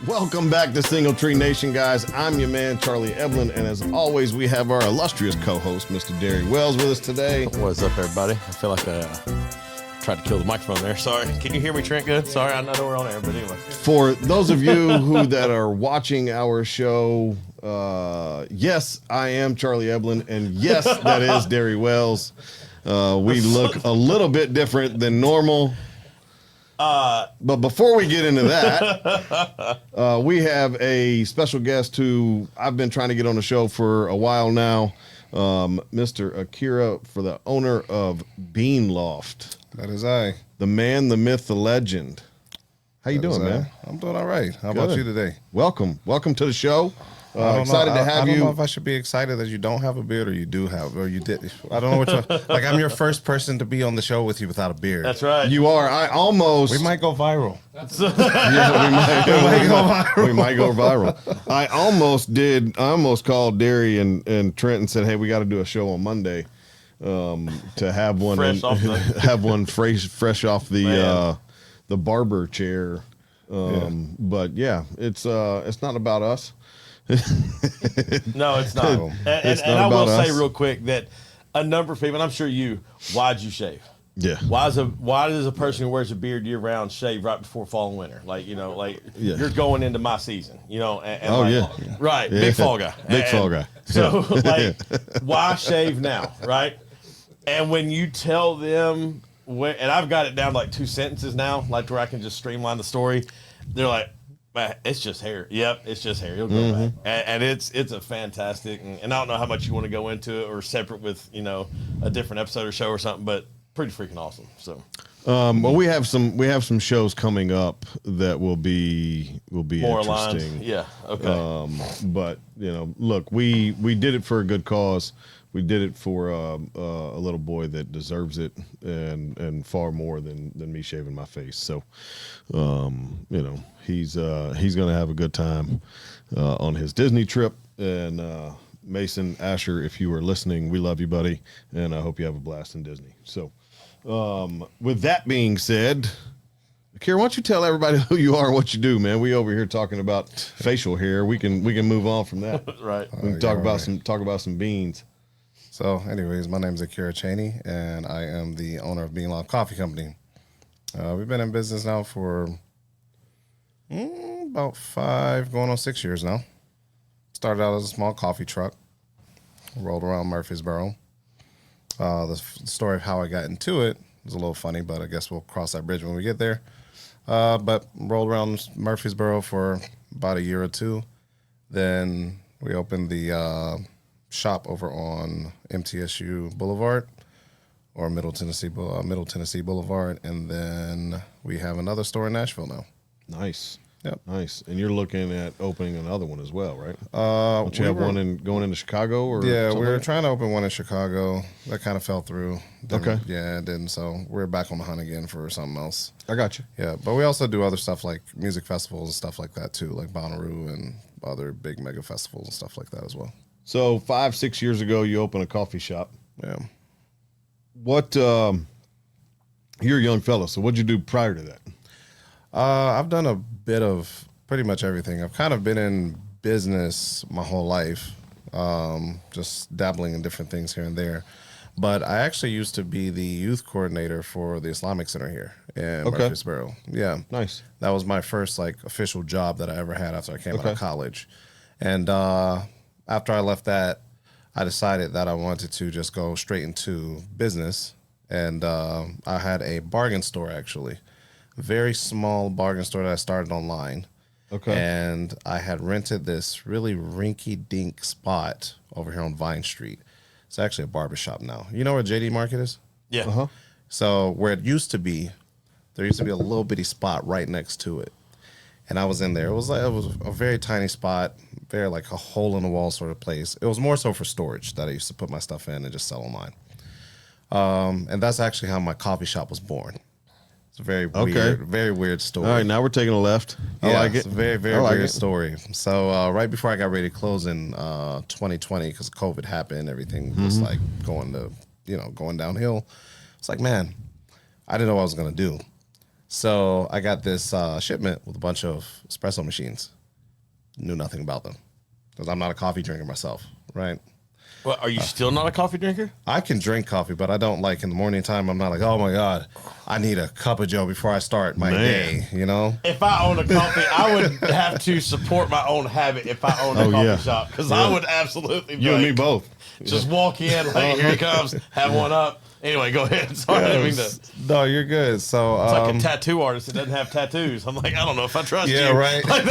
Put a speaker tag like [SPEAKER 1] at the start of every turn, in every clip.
[SPEAKER 1] Welcome back to Single Tree Nation, guys. I'm your man, Charlie Eblin, and as always, we have our illustrious co-host, Mr. Derry Wells, with us today.
[SPEAKER 2] What's up, everybody? I feel like I tried to kill the microphone there. Sorry. Can you hear me, Trent? Good? Sorry, I know we're on air, but anyway.
[SPEAKER 1] For those of you that are watching our show, yes, I am Charlie Eblin, and yes, that is Derry Wells. We look a little bit different than normal. But before we get into that, we have a special guest who I've been trying to get on the show for a while now, Mr. Akirah, for the owner of Bean Loft.
[SPEAKER 3] That is I.
[SPEAKER 1] The man, the myth, the legend. How you doing, man?
[SPEAKER 3] I'm doing all right. How about you today?
[SPEAKER 1] Welcome to the show.
[SPEAKER 3] Excited to have you. I don't know if I should be excited that you don't have a beard or you do have, or you did. I don't know which one. Like, I'm your first person to be on the show with you without a beard.
[SPEAKER 2] That's right.
[SPEAKER 1] You are.
[SPEAKER 3] We might go viral.
[SPEAKER 1] We might go viral. I almost called Derry and Trent and said, hey, we got to do a show on Monday to have one fresh off the barber chair. But yeah, it's not about us.
[SPEAKER 2] No, it's not. And I will say real quick that a number of people, and I'm sure why'd you shave?
[SPEAKER 1] Yeah.
[SPEAKER 2] Why does a person who wears a beard year round shave right before fall and winter? Like, you're going into my season, Right. Yeah. Big fall guy.
[SPEAKER 1] Fall guy.
[SPEAKER 2] So why shave now? Right. And when you tell them, and I've got it down like 2 sentences now, like where I can just streamline the story. They're like, it's just hair. Yep, it's just hair. You'll go back, and it's a fantastic. And I don't know how much you want to go into it or separate with a different episode or show or something, but pretty freaking awesome. So,
[SPEAKER 1] well, we have some shows coming up that will be
[SPEAKER 2] more
[SPEAKER 1] interesting.
[SPEAKER 2] Aligned. Yeah. Okay.
[SPEAKER 1] But look, we did it for a good cause. We did it for a little boy that deserves it, and far more than me shaving my face. So, he's gonna have a good time on his Disney trip. And Mason Asher, if you are listening, we love you, buddy, and I hope you have a blast in Disney. So, with that being said, Akirah, why don't you tell everybody who you are and what you do, man? We over here talking about facial hair. We can move on from that.
[SPEAKER 2] Right.
[SPEAKER 1] We can talk about some beans.
[SPEAKER 3] So, anyways, my name is Akirah Chaney, and I am the owner of Bean Loft Coffee Company. We've been in business now for about 5, going on 6 years now. Started out as a small coffee truck, rolled around Murfreesboro. The story of how I got into it is a little funny, but I guess we'll cross that bridge when we get there. But rolled around Murfreesboro for about a year or two. Then we opened the shop over on MTSU Boulevard, or Middle Tennessee Boulevard, and then we have another store in Nashville now.
[SPEAKER 1] Nice.
[SPEAKER 3] Yep.
[SPEAKER 1] Nice. And you're looking at opening another one as well, right? Don't you have one going into Chicago? Or
[SPEAKER 3] yeah,
[SPEAKER 1] something?
[SPEAKER 3] We were trying to open one in Chicago. That kind of fell through.
[SPEAKER 1] Okay.
[SPEAKER 3] Yeah, it didn't. So we're back on the hunt again for something else.
[SPEAKER 1] I got you.
[SPEAKER 3] Yeah, but we also do other stuff like music festivals and stuff like that too, like Bonnaroo and other big mega festivals and stuff like that as well.
[SPEAKER 1] So 5-6 years ago, you opened a coffee shop.
[SPEAKER 3] Yeah.
[SPEAKER 1] What? You're a young fella. So what'd you do prior to that?
[SPEAKER 3] I've done a bit of pretty much everything. I've kind of been in business my whole life, just dabbling in different things here and there. But I actually used to be the youth coordinator for the Islamic Center here in Murfreesboro. Yeah.
[SPEAKER 1] Nice.
[SPEAKER 3] That was my first official job that I ever had after I came out of college. And after I left that, I decided that I wanted to just go straight into business. And I had a bargain store, actually. Very small bargain store that I started online.
[SPEAKER 1] Okay.
[SPEAKER 3] And I had rented this really rinky-dink spot over here on Vine Street. It's actually a barbershop now. You know where JD Market is?
[SPEAKER 2] Yeah.
[SPEAKER 1] Uh-huh.
[SPEAKER 3] So where it used to be, there used to be a little bitty spot right next to it. And I was in there. It was a very tiny spot, very like a hole in the wall sort of place. It was more so for storage that I used to put my stuff in and just sell online. And that's actually how my coffee shop was born. It's a very weird story.
[SPEAKER 1] All right, now we're taking a left. I like it.
[SPEAKER 3] It's a very, very weird story. So right before I got ready to close in 2020, because COVID happened, everything was like going downhill. It's like, man, I didn't know what I was going to do. So I got this shipment with a bunch of espresso machines. Knew nothing about them because I'm not a coffee drinker myself, right?
[SPEAKER 2] Well, are you still not a coffee drinker?
[SPEAKER 3] I can drink coffee, but I don't like in the morning time. I'm not like, oh my God, I need a cup of Joe before I start my day, you know?
[SPEAKER 2] If I own a coffee, I would have to support my own habit if I owned a coffee shop because I would absolutely be
[SPEAKER 1] You and
[SPEAKER 2] like,
[SPEAKER 1] me both.
[SPEAKER 2] just walk in, like, here he comes, have one up. Anyway, go ahead. Sorry, I didn't mean to.
[SPEAKER 3] No, you're good. So
[SPEAKER 2] It's like a tattoo artist that doesn't have tattoos. I'm like, I don't know if I trust you.
[SPEAKER 3] yeah, right.
[SPEAKER 2] Like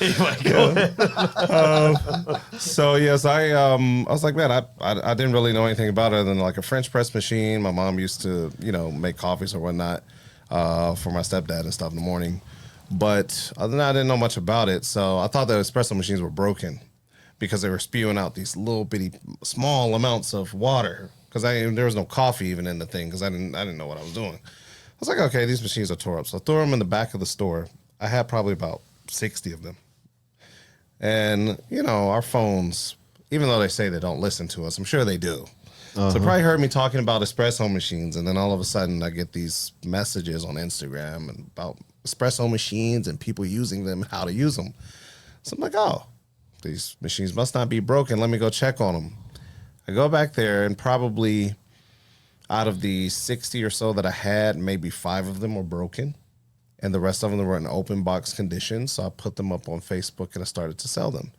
[SPEAKER 2] anyway, go ahead.
[SPEAKER 3] So yes, I was like, man, I didn't really know anything about it other than like a French press machine. My mom used to, make coffees or whatnot for my stepdad and stuff in the morning. But other than that, I didn't know much about it. So I thought the espresso machines were broken because they were spewing out these little bitty small amounts of water. Because there was no coffee even in the thing because I didn't know what I was doing. I was like, okay, these machines are tore up. So I threw them in the back of the store. I had probably about 60 of them. And, our phones, even though they say they don't listen to us, I'm sure they do. So they probably heard me talking about espresso machines, and then all of a sudden I get these messages on Instagram and about espresso machines and people using them and how to use them. So I'm like, oh, these machines must not be broken. Let me go check on them. I go back there, and probably out of the 60 or so that I had, maybe 5 of them were broken. And the rest of them were in open box condition. So I put them up on Facebook and I started to sell them.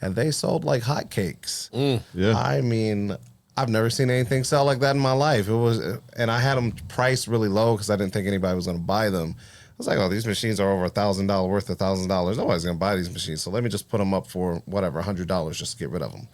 [SPEAKER 3] And they sold like hotcakes.
[SPEAKER 1] Yeah.
[SPEAKER 3] I mean, I've never seen anything sell like that in my life. And I had them priced really low because I didn't think anybody was going to buy them. I was like, oh, these machines are over $1,000 worth of $1,000. Nobody's going to buy these machines. So let me just put them up for whatever, $100 just to get rid of them.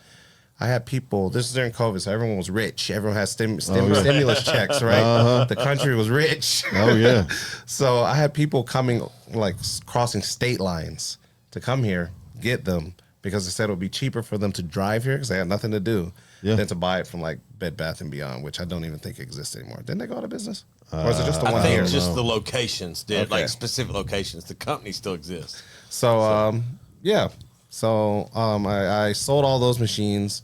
[SPEAKER 3] I had people, this is during COVID, so everyone was rich. Everyone had stimulus checks, right? The country was rich.
[SPEAKER 1] Oh, yeah.
[SPEAKER 3] So I had people coming, like crossing state lines to come here, get them, because they said it would be cheaper for them to drive here because they had nothing to do than to buy it from like Bed Bath & Beyond, which I don't even think exists anymore. Didn't they go out of business? Or is it just the one
[SPEAKER 2] I think
[SPEAKER 3] here?
[SPEAKER 2] just the locations did,
[SPEAKER 3] Okay.
[SPEAKER 2] like specific locations. The company still exists.
[SPEAKER 3] So, yeah. So I sold all those machines,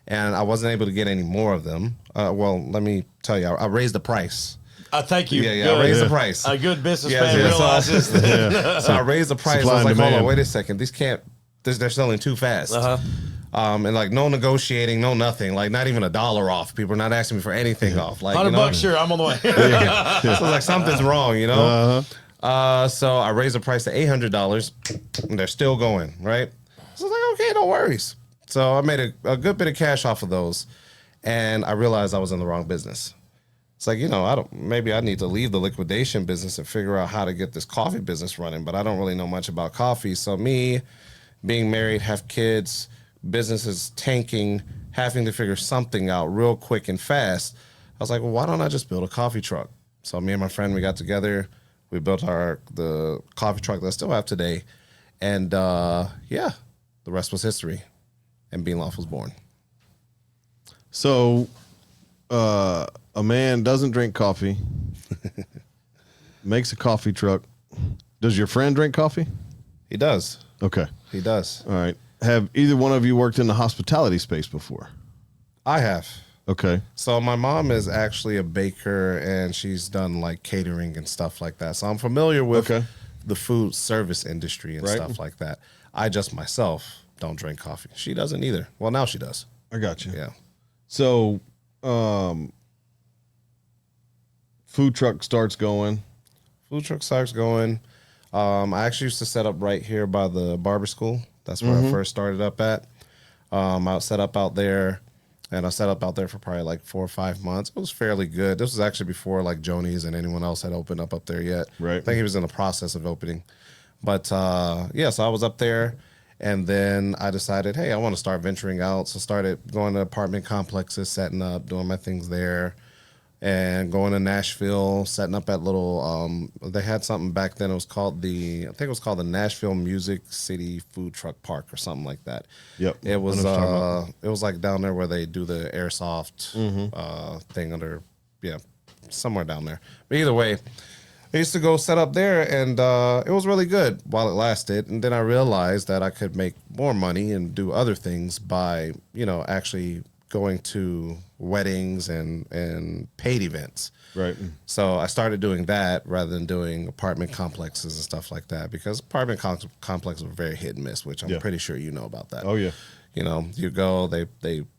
[SPEAKER 3] and I wasn't able to get any more of them. Well, let me tell you, I raised the price.
[SPEAKER 2] Thank you.
[SPEAKER 3] Yeah,
[SPEAKER 2] Good.
[SPEAKER 3] I raised the price.
[SPEAKER 2] A good businessman
[SPEAKER 3] Yeah,
[SPEAKER 2] realizes that.
[SPEAKER 3] So I raised the price.
[SPEAKER 1] Supply
[SPEAKER 3] I was
[SPEAKER 1] and
[SPEAKER 3] like, hold
[SPEAKER 1] demand.
[SPEAKER 3] on, wait a second. They're selling too fast. And like no negotiating, no nothing. Like not even $1 off. People are not asking me for anything off. Like
[SPEAKER 2] $100, sure, I'm on the way.
[SPEAKER 3] So like something's wrong, So I raised the price to $800, and they're still going, right? So I was like, okay, no worries. So I made a good bit of cash off of those, and I realized I was in the wrong business. It's like, maybe I need to leave the liquidation business and figure out how to get this coffee business running, but I don't really know much about coffee. So me being married, have kids, business is tanking, having to figure something out real quick and fast. I was like, well, why don't I just build a coffee truck? So me and my friend, we got together, we built the coffee truck that I still have today. And the rest was history. And Bean Loft was born.
[SPEAKER 1] So, a man doesn't drink coffee, makes a coffee truck. Does your friend drink coffee?
[SPEAKER 3] He does.
[SPEAKER 1] Okay.
[SPEAKER 3] He does.
[SPEAKER 1] All right. Have either one of you worked in the hospitality space before?
[SPEAKER 3] I have.
[SPEAKER 1] Okay.
[SPEAKER 3] So my mom is actually a baker, and she's done like catering and stuff like that. So I'm familiar with the food service industry and stuff like that. I just myself don't drink coffee. She doesn't either. Well, now she does.
[SPEAKER 1] I got you.
[SPEAKER 3] Yeah.
[SPEAKER 1] So, food truck starts going.
[SPEAKER 3] Food truck starts going. I actually used to set up right here by the barber school. That's where I first started up at. I set up out there, and I set up out there for probably like 4 or 5 months. It was fairly good. This was actually before like Joni's and anyone else had opened up there yet.
[SPEAKER 1] Right.
[SPEAKER 3] I think he was in the process of opening. But so I was up there, and then I decided, hey, I want to start venturing out. So started going to apartment complexes, setting up, doing my things there, and going to Nashville, setting up at little, they had something back then. It was called the Nashville Music City Food Truck Park or something like that.
[SPEAKER 1] Yep.
[SPEAKER 3] It was like down there where they do the airsoft thing under, somewhere down there. But either way, I used to go set up there, and it was really good while it lasted. And then I realized that I could make more money and do other things by, actually going to weddings and paid events.
[SPEAKER 1] Right.
[SPEAKER 3] So I started doing that rather than doing apartment complexes and stuff like that, because apartment complexes are very hit and miss, which I'm pretty sure you know about that.
[SPEAKER 1] Oh, yeah.
[SPEAKER 3] You know, you go, they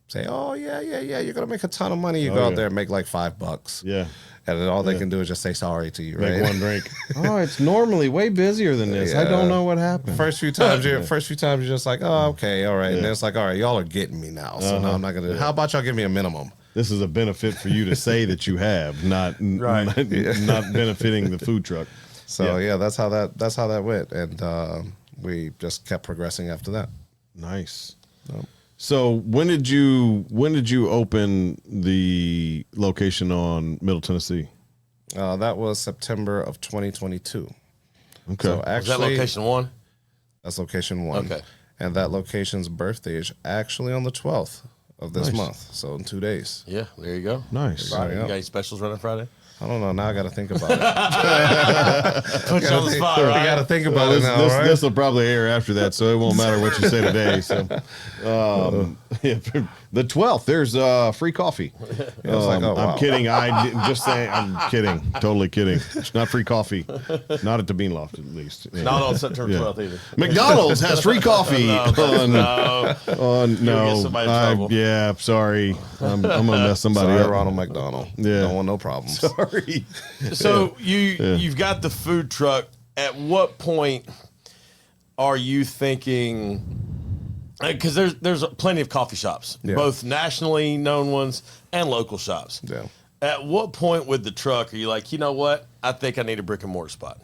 [SPEAKER 3] say, oh, yeah, you're going to make a ton of money. You go out there and make like $5.
[SPEAKER 1] Yeah.
[SPEAKER 3] And then all they can do is just say sorry to you, right?
[SPEAKER 1] Make one drink. Oh, it's normally way busier than this. I don't know what happened.
[SPEAKER 3] First few times you're just like, oh, okay, all right. Yeah. And then it's like, all right, y'all are getting me now. So now I'm not going to, how about y'all give me a minimum?
[SPEAKER 1] This is a benefit for you to say that you have, not benefiting the food truck.
[SPEAKER 3] So that's how that went. And we just kept progressing after that.
[SPEAKER 1] Nice. So when did you open the location on Middle Tennessee?
[SPEAKER 3] That was September of 2022.
[SPEAKER 1] Okay.
[SPEAKER 3] So actually,
[SPEAKER 2] is that location 1?
[SPEAKER 3] That's location 1.
[SPEAKER 2] Okay.
[SPEAKER 3] And that location's birthday is actually on the 12th of this month. So in 2 days.
[SPEAKER 2] Yeah, there you go.
[SPEAKER 1] Nice.
[SPEAKER 2] Friday. You got any specials running Friday?
[SPEAKER 3] I don't know. Now I got to think about it.
[SPEAKER 2] Put you on the spot, right?
[SPEAKER 3] I got to think about it now.
[SPEAKER 1] This will probably air after that, so it won't matter what you say today. So, the 12th, there's free coffee. I'm kidding. Just saying. I'm kidding. Totally kidding. It's not free coffee. Not at the Bean Loft, at least. Yeah.
[SPEAKER 2] Not on September 12th either.
[SPEAKER 1] McDonald's has free coffee.
[SPEAKER 2] No.
[SPEAKER 1] Yeah, sorry. I'm gonna mess somebody up.
[SPEAKER 3] Ronald McDonald.
[SPEAKER 1] Yeah.
[SPEAKER 3] Don't want no problems.
[SPEAKER 1] Sorry.
[SPEAKER 2] So you've got the food truck. At what point are you thinking? Because there's plenty of coffee shops, both nationally known ones and local shops.
[SPEAKER 3] Yeah.
[SPEAKER 2] At what point with the truck are you like, you know what? I think I need a brick and mortar spot.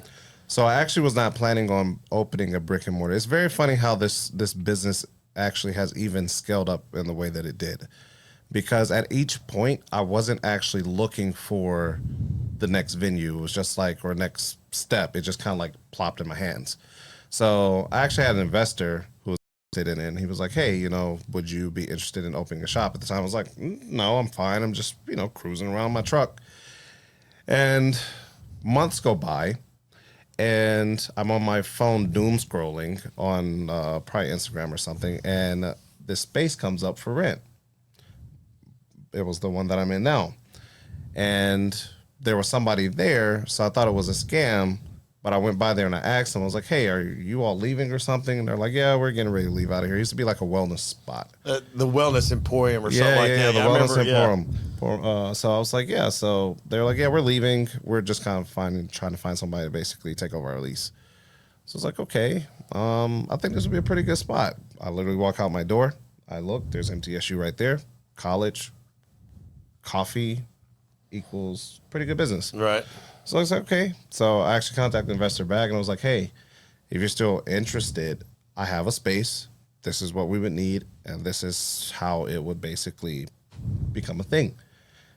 [SPEAKER 3] So I actually was not planning on opening a brick and mortar. It's very funny how this business actually has even scaled up in the way that it did. Because at each point, I wasn't actually looking for the next venue. It was just like, or next step. It just kind of like plopped in my hands. So I actually had an investor who was interested in it, and he was like, hey, would you be interested in opening a shop? At the time, I was like, no, I'm fine. I'm just, cruising around my truck. And months go by, and I'm on my phone doom scrolling on probably Instagram or something, and this space comes up for rent. It was the one that I'm in now. And there was somebody there, so I thought it was a scam, but I went by there and I asked them, I was like, hey, are you all leaving or something? And they're like, yeah, we're getting ready to leave out of here. It used to be like a wellness spot.
[SPEAKER 2] The Wellness Emporium or something like that.
[SPEAKER 3] The Wellness Emporium. So I was like, yeah. So they're like, yeah, we're leaving. We're just kind of trying to find somebody to basically take over our lease. So I was like, okay, I think this would be a pretty good spot. I literally walk out my door. I look, there's MTSU right there. College. Coffee equals pretty good business.
[SPEAKER 2] Right.
[SPEAKER 3] So I was like, okay. So I actually contacted the investor back and I was like, hey, if you're still interested, I have a space. This is what we would need. And this is how it would basically become a thing.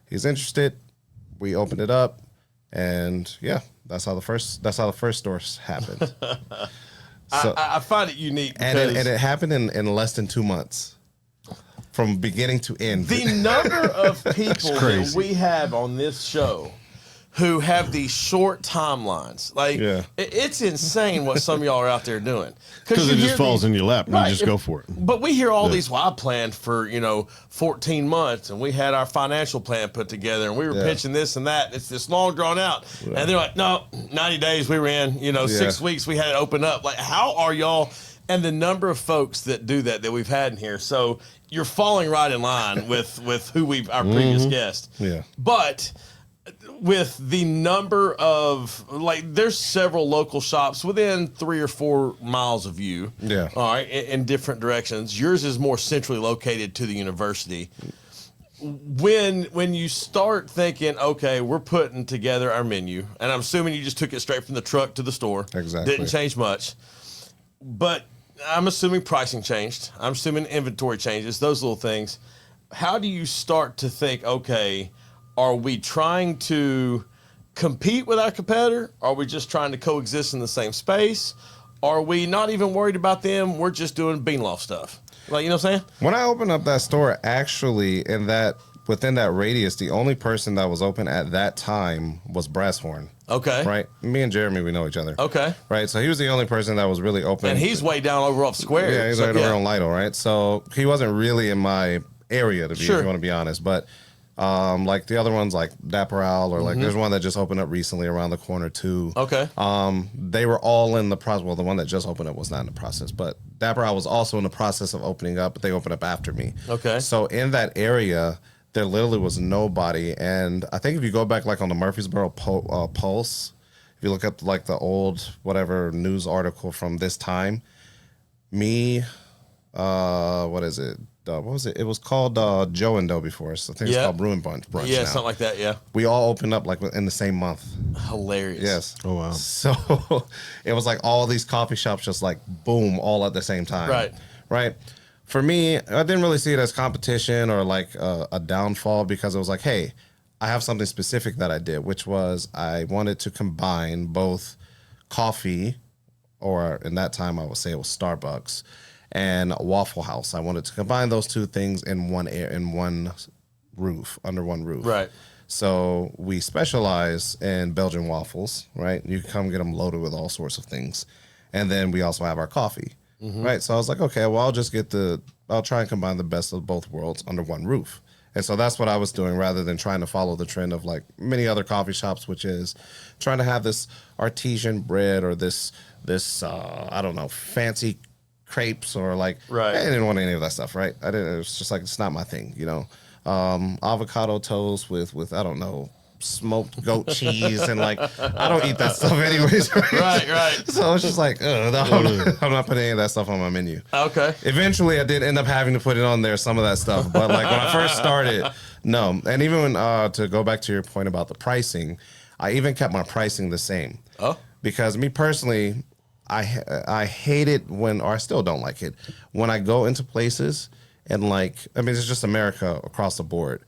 [SPEAKER 3] He's interested. We opened it up. And yeah, that's how the first stores happened. So,
[SPEAKER 2] I find it unique.
[SPEAKER 3] And it happened in less than 2 months. From beginning to end.
[SPEAKER 2] The number of people that we have on this show who have these short timelines, it's insane what some of y'all are out there doing.
[SPEAKER 1] Because it just falls in your lap and you just go for it.
[SPEAKER 2] But we hear all these, well, I planned for, 14 months and we had our financial plan put together and we were pitching this and that. It's this long drawn out. Yeah. And they're like, no, 90 days we were in, 6 weeks we had it open up. Like, how are y'all? And the number of folks that do that we've had in here. So you're falling right in line with who our previous guest.
[SPEAKER 3] Yeah.
[SPEAKER 2] But with the number of, there's several local shops within 3 or 4 miles of you.
[SPEAKER 3] Yeah.
[SPEAKER 2] All right. In different directions. Yours is more centrally located to the university. When you start thinking, okay, we're putting together our menu, and I'm assuming you just took it straight from the truck to the store.
[SPEAKER 3] Exactly.
[SPEAKER 2] Didn't change much. But I'm assuming pricing changed. I'm assuming inventory changes, those little things. How do you start to think, okay, are we trying to compete with our competitor? Are we just trying to coexist in the same space? Are we not even worried about them? We're just doing Bean Loft stuff. You know what I'm saying?
[SPEAKER 3] When I opened up that store, actually, within that radius, the only person that was open at that time was Brasshorn.
[SPEAKER 2] Okay.
[SPEAKER 3] Right? Me and Jeremy, we know each other.
[SPEAKER 2] Okay.
[SPEAKER 3] Right? So he was the only person that was really open.
[SPEAKER 2] And he's way down over off Square.
[SPEAKER 3] Yeah, he's right over on Lytle, right? So he wasn't really in my area to be, if you want to be honest. But like the other ones, like Dapper Owl, or like there's one that just opened up recently around the corner too.
[SPEAKER 2] Okay.
[SPEAKER 3] They were all in the process. Well, the one that just opened up was not in the process, but Dapper Owl was also in the process of opening up, but they opened up after me.
[SPEAKER 2] Okay.
[SPEAKER 3] So in that area, there literally was nobody. And I think if you go back like on the Murfreesboro Pulse, if you look up like the old whatever news article from this time, me, what is it? What was it? It was called Joe and Doe before. So I think it's called Brewing Brunch
[SPEAKER 2] Yeah,
[SPEAKER 3] now.
[SPEAKER 2] something like that. Yeah.
[SPEAKER 3] We all opened up like in the same month.
[SPEAKER 2] Hilarious.
[SPEAKER 3] Yes.
[SPEAKER 1] Oh, wow.
[SPEAKER 3] So it was like all these coffee shops just like boom all at the same time.
[SPEAKER 2] Right.
[SPEAKER 3] Right. For me, I didn't really see it as competition or like a downfall, because it was like, hey, I have something specific that I did, which was I wanted to combine both coffee, or in that time I would say it was Starbucks, and Waffle House. I wanted to combine those two things in one roof, under one roof.
[SPEAKER 2] Right.
[SPEAKER 3] So we specialize in Belgian waffles, right? You can come get them loaded with all sorts of things. And then we also have our coffee, right? So I was like, okay, well, I'll try and combine the best of both worlds under one roof. And so that's what I was doing, rather than trying to follow the trend of like many other coffee shops, which is trying to have this artesian bread or this I don't know, fancy crepes, or like,
[SPEAKER 2] Right.
[SPEAKER 3] I didn't want any of that stuff, right? It was just like, it's not my thing, you know. Avocado toast with I don't know, smoked goat cheese, and like, I don't eat that stuff anyways.
[SPEAKER 2] Right.
[SPEAKER 3] So it's just like, no, I'm not putting any of that stuff on my menu.
[SPEAKER 2] Okay.
[SPEAKER 3] Eventually, I did end up having to put it on there, some of that stuff. But like when I first started, no. And even when, to go back to your point about the pricing, I even kept my pricing the same.
[SPEAKER 2] Oh.
[SPEAKER 3] Because me personally, I hate it when, or I still don't like it, when I go into places and like, I mean, it's just America across the board.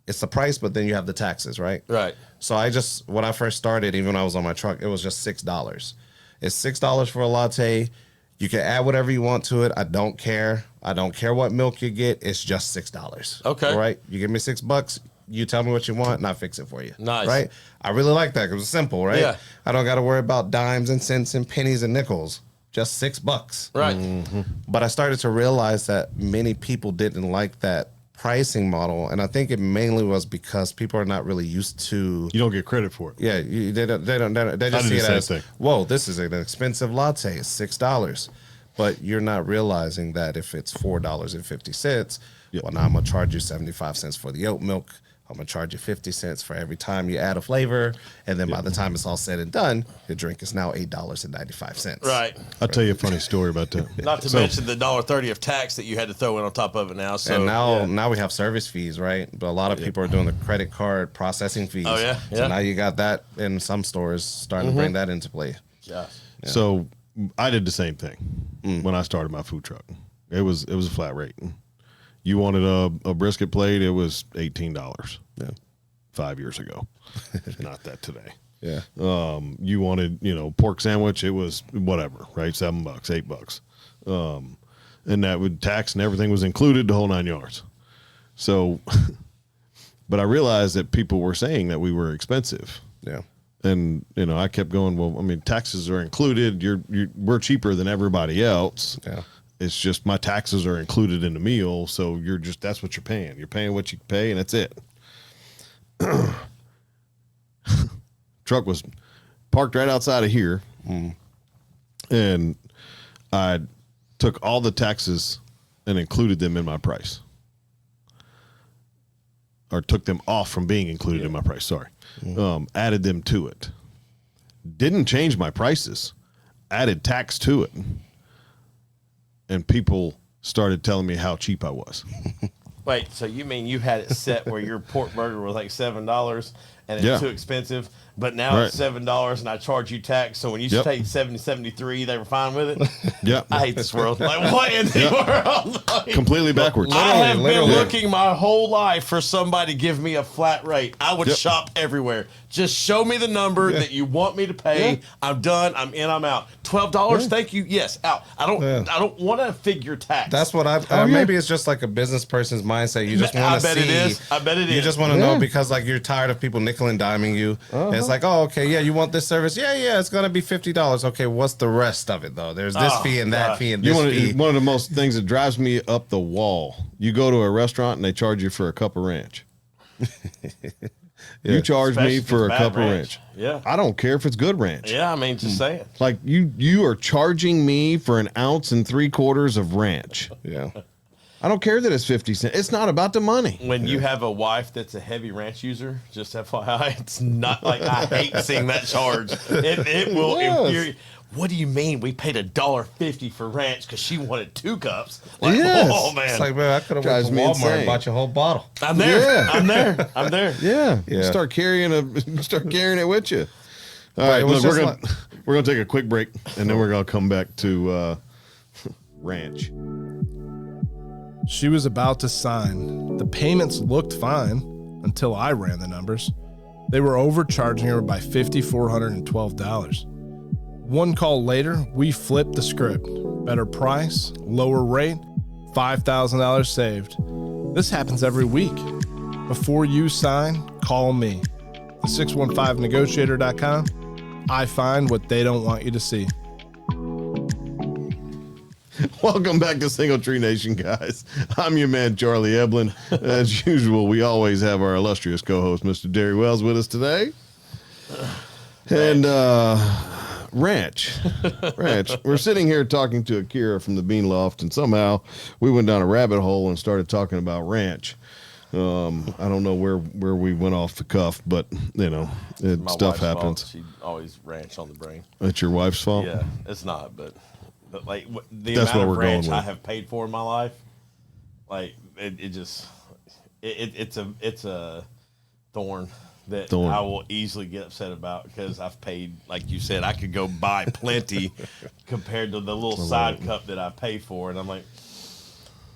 [SPEAKER 3] It's the price, but then you have the taxes, right?
[SPEAKER 2] Right.
[SPEAKER 3] So when I first started, even when I was on my truck, it was just $6. It's $6 for a latte. You can add whatever you want to it. I don't care. I don't care what milk you get. It's just $6.
[SPEAKER 2] Okay.
[SPEAKER 3] All right. You give me $6. You tell me what you want, and I fix it for you.
[SPEAKER 2] Nice.
[SPEAKER 3] Right. I really like that because it's simple, right?
[SPEAKER 2] Yeah.
[SPEAKER 3] I don't got to worry about dimes and cents and pennies and nickels. Just $6.
[SPEAKER 2] Right.
[SPEAKER 3] But I started to realize that many people didn't like that pricing model, and I think it mainly was because people are not really used to.
[SPEAKER 1] You don't get credit for it.
[SPEAKER 3] Yeah, they just see it as, whoa, this is an expensive latte. It's $6, but you're not realizing that if it's $4.50, well, now I'm gonna charge you 75 cents for the oat milk. I'm going to charge you 50 cents for every time you add a flavor. And then by the time it's all said and done, your drink is now $8.95.
[SPEAKER 2] Right.
[SPEAKER 1] I'll tell you a funny story about that.
[SPEAKER 2] Not to mention the $1.30 of tax that you had to throw in on top of it now. So
[SPEAKER 3] and now we have service fees, right? But a lot of people are doing the credit card processing fees.
[SPEAKER 2] Oh, yeah?
[SPEAKER 3] So now you got that in some stores starting to bring that into play.
[SPEAKER 2] Yeah.
[SPEAKER 1] So I did the same thing when I started my food truck. It was a flat rate. You wanted a brisket plate, it was $18.
[SPEAKER 3] Yeah.
[SPEAKER 1] 5 years ago. Not that today.
[SPEAKER 3] Yeah.
[SPEAKER 1] You wanted, pork sandwich, it was whatever, right? $7, $8. And that would tax and everything was included, the whole 9 yards. So, but I realized that people were saying that we were expensive.
[SPEAKER 3] Yeah.
[SPEAKER 1] And, I kept going, well, I mean, taxes are included. We're cheaper than everybody else.
[SPEAKER 3] Yeah.
[SPEAKER 1] It's just my taxes are included in the meal, so that's what you're paying. You're paying what you pay, and that's it. Truck was parked right outside of here, and I took all the taxes and included them in my price. Or took them off from being included in my price, sorry. Added them to it. Didn't change my prices. Added tax to it. And people started telling me how cheap I was.
[SPEAKER 2] Wait, so you mean you had it set where your pork burger was like $7 and it's too expensive, but now it's $7 and I charge you tax. So when you paid $7.73, they were fine with it?
[SPEAKER 1] Yeah.
[SPEAKER 2] I hate this world. Like, what in the world? Like,
[SPEAKER 1] completely backwards.
[SPEAKER 2] I have been looking my whole life for somebody to give me a flat rate. I would shop everywhere. Just show me the number that you want me to pay. Yeah. I'm done. I'm in. I'm out. $12. Thank you. Yes, out. I don't want to figure tax.
[SPEAKER 3] That's what maybe it's just like a business person's mindset. You just want to see.
[SPEAKER 2] I bet it is.
[SPEAKER 3] You just want to know because like you're tired of people nickel nickel and diming you. And it's like, oh, okay, yeah, you want this service? Yeah, it's gonna be $50. Okay, what's the rest of it though? There's this fee and that fee and this fee.
[SPEAKER 1] One of the most things that drives me up the wall. You go to a restaurant and they charge you for a cup of ranch. You charge me for a cup of ranch.
[SPEAKER 2] Yeah.
[SPEAKER 1] I don't care if it's good ranch.
[SPEAKER 2] Yeah, I mean, just saying.
[SPEAKER 1] Like you are charging me for 1 3/4 ounces of ranch.
[SPEAKER 3] Yeah.
[SPEAKER 1] I don't care that it's 50 cents. It's not about the money.
[SPEAKER 2] When you have a wife that's a heavy ranch user, just FYI, it's not like I hate seeing that charge. It will infuriate. What do you mean we paid $1.50 for ranch because she wanted 2 cups? Like,
[SPEAKER 1] Yes.
[SPEAKER 2] oh man,
[SPEAKER 3] It's like, man, I could have went to
[SPEAKER 1] Drives me
[SPEAKER 3] Walmart
[SPEAKER 1] insane.
[SPEAKER 3] and bought you a whole bottle.
[SPEAKER 2] I'm there.
[SPEAKER 1] Yeah.
[SPEAKER 2] I'm there.
[SPEAKER 1] Yeah.
[SPEAKER 3] Yeah.
[SPEAKER 1] Start carrying it with you. All right,
[SPEAKER 3] it was
[SPEAKER 1] look,
[SPEAKER 3] just
[SPEAKER 1] we're gonna take a quick break and then we're gonna come back to ranch.
[SPEAKER 4] She was about to sign. The payments looked fine until I ran the numbers. They were overcharging her by $5,412. One call later, we flipped the script. Better price, lower rate, $5,000 saved. This happens every week. Before you sign, call me. The 615negotiator.com. I find what they don't want you to see.
[SPEAKER 1] Welcome back to Single Tree Nation, guys. I'm your man, Charlie Eblin. As usual, we always have our illustrious co-host, Mr. Derry Wells, with us today. And ranch. We're sitting here talking to Akirah from the Bean Loft, and somehow we went down a rabbit hole and started talking about ranch. I don't know where we went off the cuff, but you know,
[SPEAKER 2] My
[SPEAKER 1] stuff
[SPEAKER 2] wife's fault.
[SPEAKER 1] happens.
[SPEAKER 2] She always ranch on the brain.
[SPEAKER 1] It's your wife's fault.
[SPEAKER 2] Yeah, it's not, but like the
[SPEAKER 1] That's what
[SPEAKER 2] amount of
[SPEAKER 1] we're going
[SPEAKER 2] ranch I
[SPEAKER 1] with.
[SPEAKER 2] have paid for in my life, like it's a thorn that I will easily get upset about because I've paid, like you said, I could go buy plenty compared to the little side cup that I pay for, and I'm like,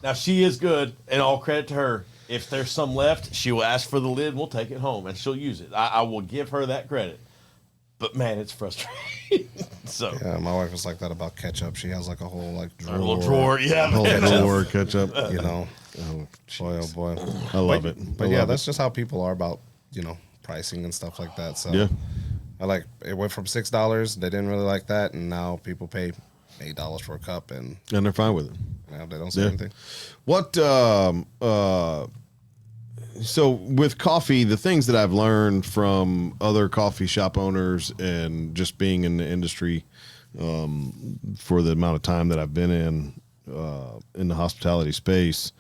[SPEAKER 2] now she is good, and all credit to her. If there's some left, she will ask for the lid. We'll take it home, and she'll use it. I will give her that credit. But man, it's frustrating. So
[SPEAKER 3] Yeah, my wife was like that about ketchup. She has like a whole like drawer.
[SPEAKER 2] a little drawer, yeah,
[SPEAKER 1] Whole
[SPEAKER 2] man.
[SPEAKER 1] drawer ketchup.
[SPEAKER 3] You know,
[SPEAKER 1] Oh,
[SPEAKER 3] boy.
[SPEAKER 1] I love it.
[SPEAKER 3] But yeah, that's just how people are about, you know, pricing and stuff like that. So
[SPEAKER 1] Yeah.
[SPEAKER 3] I like it went from $6. They didn't really like that, and now people pay $8 for a cup, and
[SPEAKER 1] And they're fine with it.
[SPEAKER 3] now they don't say
[SPEAKER 1] Yeah.
[SPEAKER 3] anything.
[SPEAKER 1] What so with coffee, the things that I've learned from other coffee shop owners and just being in the industry for the amount of time that I've been in the hospitality space,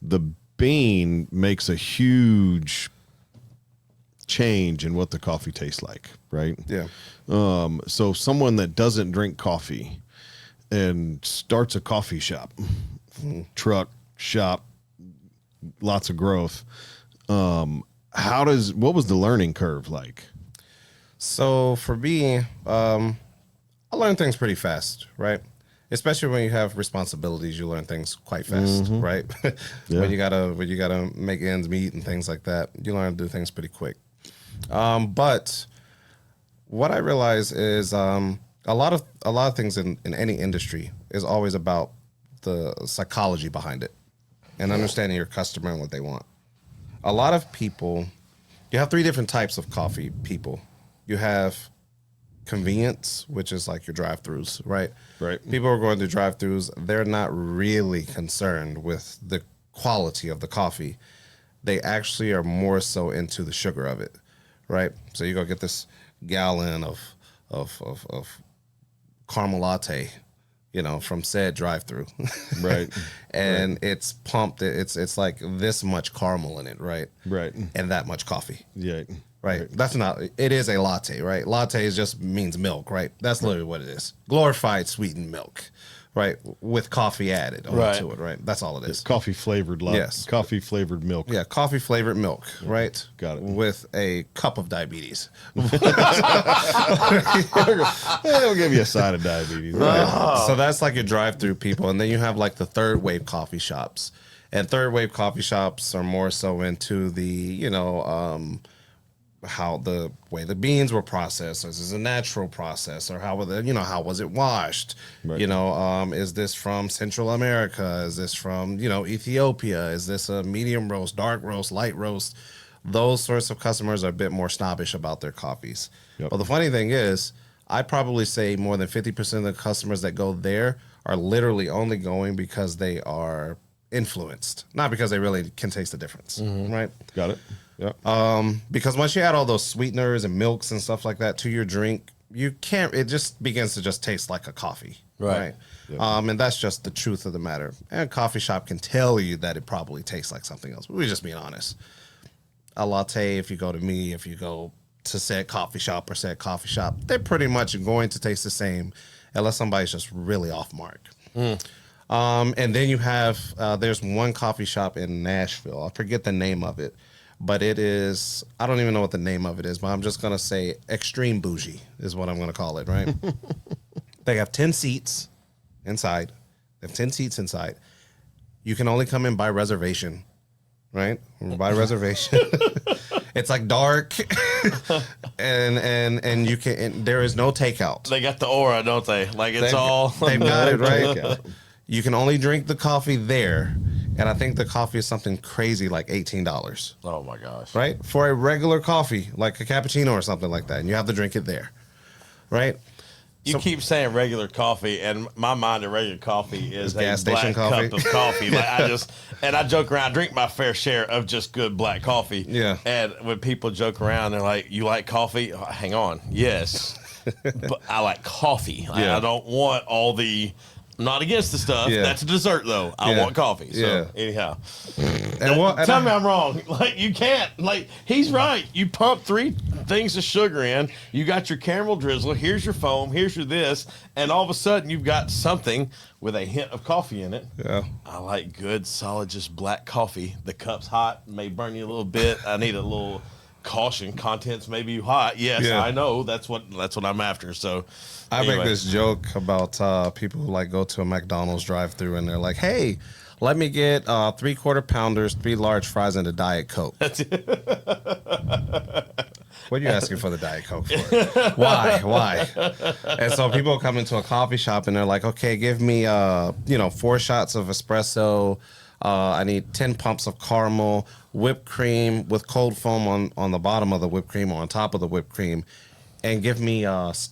[SPEAKER 1] the bean makes a huge change in what the coffee tastes like, right?
[SPEAKER 3] Yeah.
[SPEAKER 1] So someone that doesn't drink coffee and starts a coffee shop, truck, shop, lots of growth. What was the learning curve like?
[SPEAKER 3] So for me, I learn things pretty fast, right? Especially when you have responsibilities, you learn things quite fast, right?
[SPEAKER 1] Yeah.
[SPEAKER 3] when you gotta make ends meet and things like that, you learn to do things pretty quick. But what I realize is a lot of things in any industry is always about the psychology behind it and understanding your customer and what they want. A lot of people, you have 3 different types of coffee people. You have convenience, which is like your drive-throughs, right?
[SPEAKER 1] Right.
[SPEAKER 3] People are going through drive-throughs. They're not really concerned with the quality of the coffee. They actually are more so into the sugar of it, right? So you go get this gallon of caramel latte, you know, from said drive-through,
[SPEAKER 1] Right.
[SPEAKER 3] and it's pumped. It's like this much caramel in it, right?
[SPEAKER 1] Right.
[SPEAKER 3] And that much coffee.
[SPEAKER 1] Yeah.
[SPEAKER 3] Right. That's not, it is a latte, right? Latte just means milk, right? That's literally what it is. Glorified sweetened milk, right? With coffee added onto it, right? That's all it is.
[SPEAKER 1] Coffee flavored
[SPEAKER 3] Yes.
[SPEAKER 1] Coffee flavored milk.
[SPEAKER 3] Yeah, coffee flavored milk, right?
[SPEAKER 1] Got it.
[SPEAKER 3] With a cup of diabetes.
[SPEAKER 1] It'll give you a side of diabetes. Right.
[SPEAKER 3] So that's like your drive-through people. And then you have like the third wave coffee shops. And third wave coffee shops are more so into the, you know, how the way the beans were processed. Is this a natural process, or how was it washed?
[SPEAKER 1] Right.
[SPEAKER 3] You know, is this from Central America? Is this from, you know, Ethiopia? Is this a medium roast, dark roast, light roast? those sorts of customers are a bit more snobbish about their coffees.
[SPEAKER 1] Yep.
[SPEAKER 3] But the funny thing is, I probably say more than 50% of the customers that go there are literally only going because they are influenced, not because they really can taste the difference, right?
[SPEAKER 1] Got it. Yeah.
[SPEAKER 3] Because once you add all those sweeteners and milks and stuff like that to your drink, you can't. It just begins to just taste like a coffee, right? And that's just the truth of the matter. And a coffee shop can tell you that it probably tastes like something else. But we're just being honest. A latte, if you go to me, if you go to said coffee shop or said coffee shop, they're pretty much going to taste the same, unless somebody's just really off mark. And then you have there's one coffee shop in Nashville. I forget the name of it. But it is, I don't even know what the name of it is, but I'm just going to say extreme bougie is what I'm going to call it, right? They have 10 seats inside. They have 10 seats inside. You can only come in by reservation, right? By reservation. It's like dark and you can, and there is no takeout.
[SPEAKER 2] They got the aura, don't they? Like it's
[SPEAKER 3] They've got it, right? You can only drink the coffee there. And I think the coffee is something crazy like $18.
[SPEAKER 2] Oh my gosh.
[SPEAKER 3] Right? For a regular coffee, like a cappuccino or something like that. And you have to drink it there. Right?
[SPEAKER 2] You keep saying regular coffee, and my mind of regular coffee is a
[SPEAKER 3] gas station
[SPEAKER 2] black
[SPEAKER 3] coffee.
[SPEAKER 2] cup of coffee. Like I joke around, drink my fair share of just good black coffee.
[SPEAKER 3] Yeah.
[SPEAKER 2] And when people joke around, they're like, "You like coffee?" Oh, hang on, yes, but I like coffee. Like,
[SPEAKER 3] Yeah.
[SPEAKER 2] I don't want all the. I'm not against the stuff.
[SPEAKER 3] Yeah.
[SPEAKER 2] That's a dessert, though. I want coffee. So anyhow, tell me I'm wrong. Like you can't. Like he's right. You pump 3 things of sugar in. You got your caramel drizzle. Here's your foam. Here's your this, and all of a sudden you've got something with a hint of coffee in it.
[SPEAKER 3] Yeah.
[SPEAKER 2] I like good, solid, just black coffee. The cup's hot. May burn you a little bit. I need a little caution. Contents may be hot. Yes,
[SPEAKER 3] Yeah.
[SPEAKER 2] I know. That's what I'm after. So.
[SPEAKER 3] I
[SPEAKER 2] Anyway.
[SPEAKER 3] make this joke about people who like go to a McDonald's drive-thru and they're like, "Hey, let me get 3/4 pounders, 3 large fries, and a Diet Coke." What are you asking for the Diet Coke for? Why? And so people come into a coffee shop and they're like, "Okay, give me 4 shots of espresso. I need 10 pumps of caramel, whipped cream with cold foam on the bottom of the whipped cream or on top of the whipped cream." And give me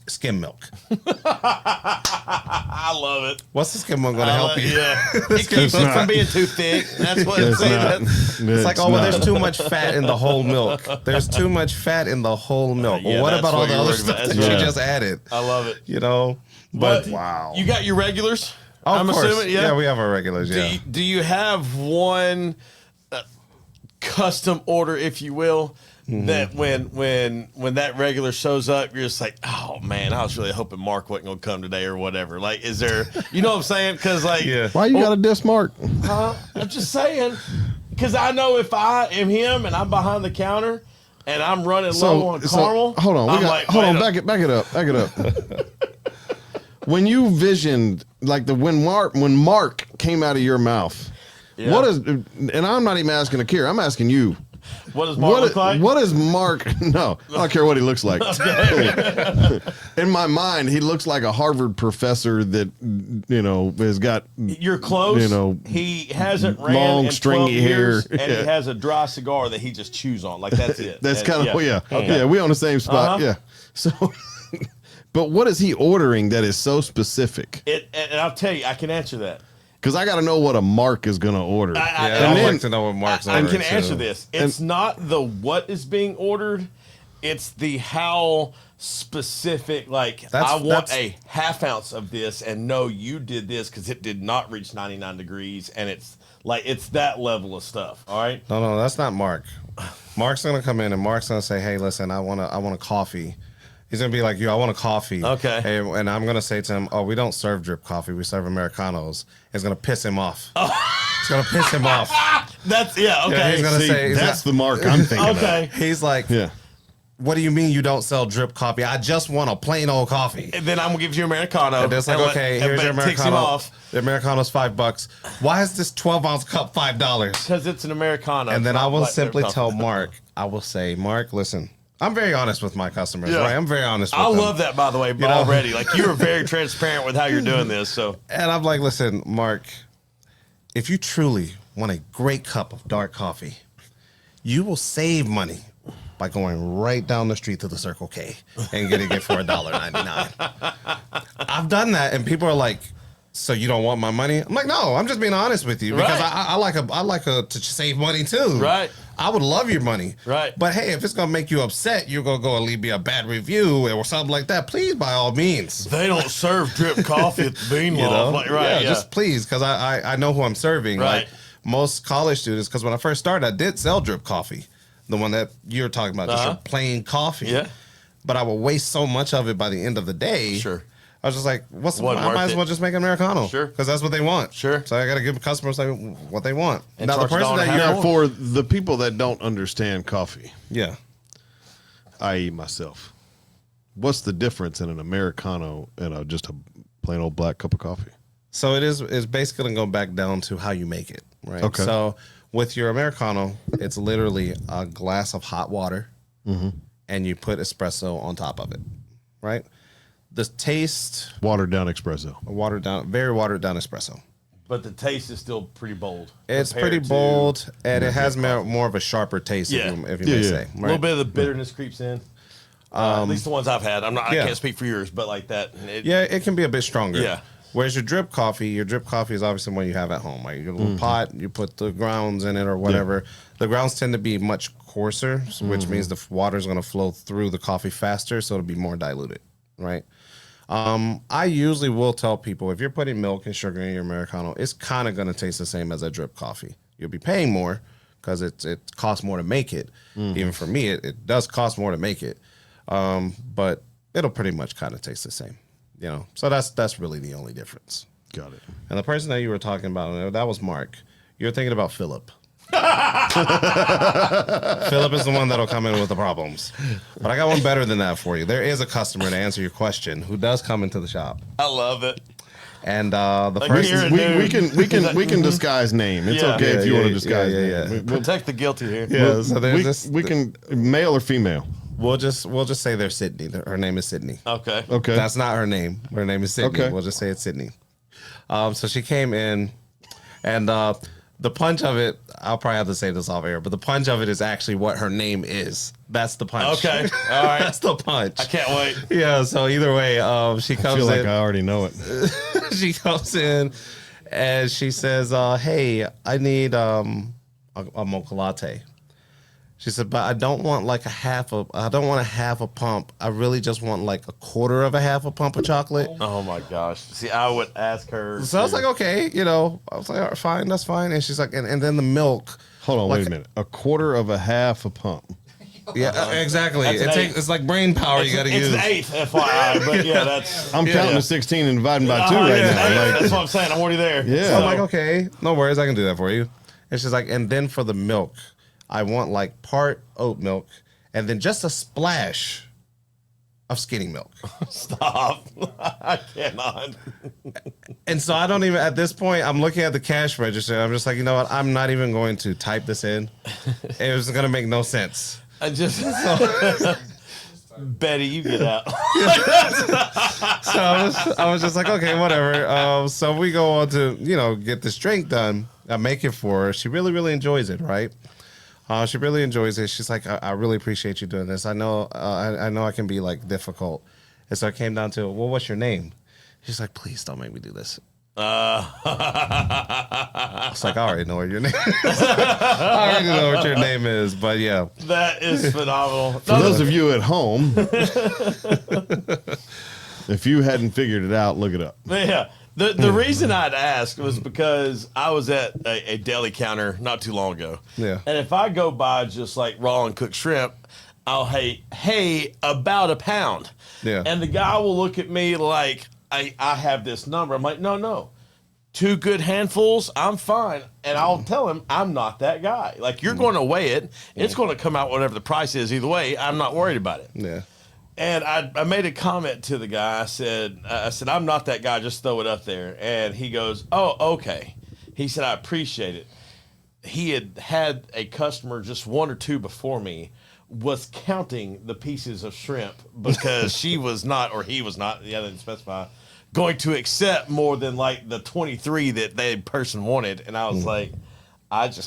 [SPEAKER 3] skim milk.
[SPEAKER 2] I love it.
[SPEAKER 3] What's the skim milk going to help you?
[SPEAKER 2] Yeah. It keeps it from being too thick. That's what it's saying.
[SPEAKER 3] It's like, there's too much fat in the whole milk. There's too much fat in the whole milk.
[SPEAKER 2] Yeah,
[SPEAKER 3] What
[SPEAKER 2] that's
[SPEAKER 3] about all
[SPEAKER 2] what
[SPEAKER 3] the
[SPEAKER 2] you're
[SPEAKER 3] other
[SPEAKER 2] worried
[SPEAKER 3] stuff
[SPEAKER 2] about.
[SPEAKER 3] that
[SPEAKER 2] That's
[SPEAKER 3] you
[SPEAKER 2] right.
[SPEAKER 3] just added?
[SPEAKER 2] I love it.
[SPEAKER 3] But
[SPEAKER 1] Wow.
[SPEAKER 2] You got your regulars?
[SPEAKER 3] of
[SPEAKER 2] I'm
[SPEAKER 3] course.
[SPEAKER 2] assuming, yeah.
[SPEAKER 3] We have our regulars, yeah.
[SPEAKER 2] Do you have one custom order, if you will, that when that regular shows up, you're just like, oh man, I was really hoping Mark wasn't gonna come today or whatever. Like, is there, you know what I'm saying? Because like,
[SPEAKER 3] Yeah.
[SPEAKER 1] Why you got to diss Mark?
[SPEAKER 2] I'm just saying, because I know if I am him and I'm behind the counter and I'm running low on caramel,
[SPEAKER 1] hold on.
[SPEAKER 2] I'm
[SPEAKER 1] Back it up. When you visioned like when Mark came out of your mouth,
[SPEAKER 2] Yeah.
[SPEAKER 1] what is? And I'm not even asking Akirah. I'm asking you.
[SPEAKER 2] What does Mark look like?
[SPEAKER 1] What is Mark? No, I don't care what he looks like. In my mind, he looks like a Harvard professor that has got.
[SPEAKER 2] You're close. He hasn't ran
[SPEAKER 1] long,
[SPEAKER 2] in 12
[SPEAKER 1] stringy hair.
[SPEAKER 2] years, and
[SPEAKER 1] Yeah.
[SPEAKER 2] he has a dry cigar that he just chews on. Like that's it.
[SPEAKER 1] That's kind of
[SPEAKER 2] Okay.
[SPEAKER 1] yeah. We on the same spot.
[SPEAKER 2] Uh-huh.
[SPEAKER 1] Yeah. So, but what is he ordering that is so specific?
[SPEAKER 2] And I'll tell you, I can answer that.
[SPEAKER 1] Because I got to know what a Mark is going to order.
[SPEAKER 3] I'd like to know what Mark's
[SPEAKER 2] I
[SPEAKER 3] ordering,
[SPEAKER 2] can answer
[SPEAKER 3] too.
[SPEAKER 2] this. It's not the what is being ordered. It's the how specific. Like I want a half ounce of this, and no, you did this because it did not reach 99 degrees, and it's that level of stuff. All right.
[SPEAKER 3] No, that's not Mark. Mark's gonna come in and Mark's gonna say, "Hey, listen, I want a coffee." He's gonna be like, "I want a coffee."
[SPEAKER 2] Okay.
[SPEAKER 3] And I'm gonna say to him, "Oh, we don't serve drip coffee. We serve Americanos." It's gonna piss him off. It's gonna piss him off.
[SPEAKER 2] That's okay.
[SPEAKER 3] Yeah, he's gonna say,
[SPEAKER 1] That's the Mark I'm thinking
[SPEAKER 2] okay.
[SPEAKER 3] He's like,
[SPEAKER 1] Yeah.
[SPEAKER 3] "What do you mean you don't sell drip coffee? I just want a plain old coffee."
[SPEAKER 2] And then I'm gonna give you Americano.
[SPEAKER 3] And it's like, okay, here's your
[SPEAKER 2] Ticks him
[SPEAKER 3] Americano.
[SPEAKER 2] off
[SPEAKER 3] The Americano's $5. Why is this 12-ounce cup $5?
[SPEAKER 2] because it's an Americano.
[SPEAKER 3] And then
[SPEAKER 2] It's
[SPEAKER 3] I
[SPEAKER 2] not
[SPEAKER 3] will
[SPEAKER 2] black
[SPEAKER 3] simply
[SPEAKER 2] coffee.
[SPEAKER 3] tell Mark, I will say, "Mark, listen, I'm very honest with my customers,
[SPEAKER 2] Yeah.
[SPEAKER 3] right? I'm very honest with
[SPEAKER 2] I
[SPEAKER 3] them."
[SPEAKER 2] love that, by the way,
[SPEAKER 3] know?
[SPEAKER 2] already. Like you were very transparent with how you're doing this. So
[SPEAKER 3] And I'm like, "Listen, Mark, if you truly want a great cup of dark coffee, You will save money by going right down the street to the Circle K and getting it for $1.99. I've done that, and people are like, "So you don't want my money?" I'm like, "No, I'm just being honest with you because I like to save money too.
[SPEAKER 2] Right.
[SPEAKER 3] I would love your money.
[SPEAKER 2] Right.
[SPEAKER 3] But hey, if it's gonna make you upset, you're gonna go and leave me a bad review or something like that. Please, by all means.
[SPEAKER 2] They don't serve drip coffee at the Bean Loft. Like, right. Yeah.
[SPEAKER 3] Just please, because I know who I'm serving.
[SPEAKER 2] Right.
[SPEAKER 3] Like most college students, because when I first started, I did sell drip coffee. The one that you're talking about, just your plain coffee.
[SPEAKER 2] Yeah.
[SPEAKER 3] But I would waste so much of it by the end of the day.
[SPEAKER 2] Sure.
[SPEAKER 3] I was just like, what's the
[SPEAKER 2] Wasn't
[SPEAKER 3] point? I might
[SPEAKER 2] worth
[SPEAKER 3] as well
[SPEAKER 2] it.
[SPEAKER 3] just make an Americano.
[SPEAKER 2] Sure.
[SPEAKER 3] Because that's what they want.
[SPEAKER 2] Sure.
[SPEAKER 3] So I got to give customers like what they want.
[SPEAKER 2] And
[SPEAKER 3] now, the
[SPEAKER 2] charge
[SPEAKER 3] person
[SPEAKER 2] $1.50.
[SPEAKER 3] that
[SPEAKER 1] Now,
[SPEAKER 3] you're...
[SPEAKER 1] for the people that don't understand coffee,
[SPEAKER 3] Yeah.
[SPEAKER 1] i.e. myself, what's the difference in an Americano and just a plain old black cup of coffee?
[SPEAKER 3] So it's basically going to go back down to how you make it, right?
[SPEAKER 1] Okay.
[SPEAKER 3] So with your Americano, it's literally a glass of hot water, and you put espresso on top of it, right? The taste,
[SPEAKER 1] Watered down espresso.
[SPEAKER 3] very watered down espresso.
[SPEAKER 2] But the taste is still pretty bold.
[SPEAKER 3] It's
[SPEAKER 2] compared
[SPEAKER 3] pretty
[SPEAKER 2] to
[SPEAKER 3] bold, and it has more of a sharper taste,
[SPEAKER 2] Yeah.
[SPEAKER 3] if you may say.
[SPEAKER 2] A
[SPEAKER 3] Right?
[SPEAKER 2] little bit of the bitterness creeps in. At least the ones I've had. I can't speak for yours, but like that.
[SPEAKER 3] Yeah, it can be a bit stronger.
[SPEAKER 2] Yeah.
[SPEAKER 3] Whereas your drip coffee is obviously one you have at home. Like your little pot, you put the grounds in it or whatever. The grounds tend to be much coarser, which means the water is going to flow through the coffee faster, so it'll be more diluted, right? I usually will tell people if you're putting milk and sugar in your Americano, it's kind of going to taste the same as a drip coffee. You'll be paying more because it costs more to make it. Even for me, it does cost more to make it, but it'll pretty much kind of taste the same. You know, so that's really the only difference.
[SPEAKER 1] Got it.
[SPEAKER 3] And the person that you were talking about, that was Mark. You're thinking about Philip. Philip is the one that'll come in with the problems. But I got one better than that for you. There is a customer, to answer your question, who does come into the shop.
[SPEAKER 2] I love it.
[SPEAKER 3] And the
[SPEAKER 2] Like
[SPEAKER 3] first
[SPEAKER 2] you're a
[SPEAKER 1] We can disguise name. It's
[SPEAKER 2] Yeah.
[SPEAKER 1] okay if you want to disguise
[SPEAKER 3] yeah.
[SPEAKER 1] name.
[SPEAKER 2] Protect the guilty here.
[SPEAKER 3] yeah, so there's this.
[SPEAKER 1] We can male or female.
[SPEAKER 3] We'll just say they're Sydney. Her name is Sydney.
[SPEAKER 2] Okay.
[SPEAKER 1] Okay.
[SPEAKER 3] That's not her name. Her name is Sydney.
[SPEAKER 1] Okay.
[SPEAKER 3] We'll just say it's Sydney. So she came in, and the punch of it, I'll probably have to say this off air, but the punch of it is actually what her name is. That's the punch.
[SPEAKER 2] Okay. All right.
[SPEAKER 3] That's the punch.
[SPEAKER 2] I can't wait.
[SPEAKER 3] Yeah. So either way, she
[SPEAKER 1] I
[SPEAKER 3] comes
[SPEAKER 1] feel like
[SPEAKER 3] in.
[SPEAKER 1] I already know it.
[SPEAKER 3] She comes in, and she says, "Hey, I need a mocha latte." She said, "But I don't want like I don't want a half a pump. I really just want like a quarter of a half a pump of chocolate."
[SPEAKER 2] Oh my gosh. See, I would ask her.
[SPEAKER 3] So I was like, okay, I was like, all right, fine, that's fine. And she's like, and then the milk.
[SPEAKER 1] Hold on,
[SPEAKER 3] like,
[SPEAKER 1] wait a minute. A quarter of a half a pump.
[SPEAKER 3] Yeah, exactly.
[SPEAKER 2] That's
[SPEAKER 3] It's like brain power you got to use.
[SPEAKER 2] It's an eighth, FYI, but yeah, that's.
[SPEAKER 1] I'm counting
[SPEAKER 3] yeah.
[SPEAKER 1] to 16 and dividing by 2
[SPEAKER 2] Oh,
[SPEAKER 1] right
[SPEAKER 2] yeah,
[SPEAKER 1] now. Like,
[SPEAKER 2] that's what I'm saying. I'm already there.
[SPEAKER 1] Yeah.
[SPEAKER 3] So I'm like, okay, no worries, I can do that for you. And she's like, and then for the milk, I want like part oat milk and then just a splash of skinny milk.
[SPEAKER 2] Stop. I cannot.
[SPEAKER 3] And so I don't even, at this point, I'm looking at the cash register. I'm just like, you know what? I'm not even going to type this in. It was going to make no sense.
[SPEAKER 2] I just. Betty, you get out.
[SPEAKER 3] So I was just like, okay, whatever. So we go on to, get this drink done. I make it for her. She really, really enjoys it, right? She really enjoys it. She's like, I really appreciate you doing this. I know I can be like difficult. And so I came down to, well, what's your name? She's like, please don't make me do this. I was like, I already know what your name is. I already know what your name is, but yeah.
[SPEAKER 2] That is phenomenal.
[SPEAKER 1] for those of you at home, if you hadn't figured it out, look it up.
[SPEAKER 2] Yeah. The reason I'd ask was because I was at a deli counter not too long ago.
[SPEAKER 3] Yeah.
[SPEAKER 2] And if I go buy just like raw and cooked shrimp, I'll hey, about a pound.
[SPEAKER 3] Yeah.
[SPEAKER 2] And the guy will look at me like I have this number. I'm like, no. 2 good handfuls, I'm fine. And I'll tell him I'm not that guy. Like, you're going to weigh it. It's going to come out whatever the price is either way. I'm not worried about it.
[SPEAKER 3] Yeah.
[SPEAKER 2] And I made a comment to the guy. I said, I'm not that guy. Just throw it up there. And he goes, oh, okay. He said, I appreciate it. He had a customer just 1 or 2 before me was counting the pieces of shrimp because she was not, or he was not, the other didn't specify, going to accept more than like the 23 that the person wanted. And I was like,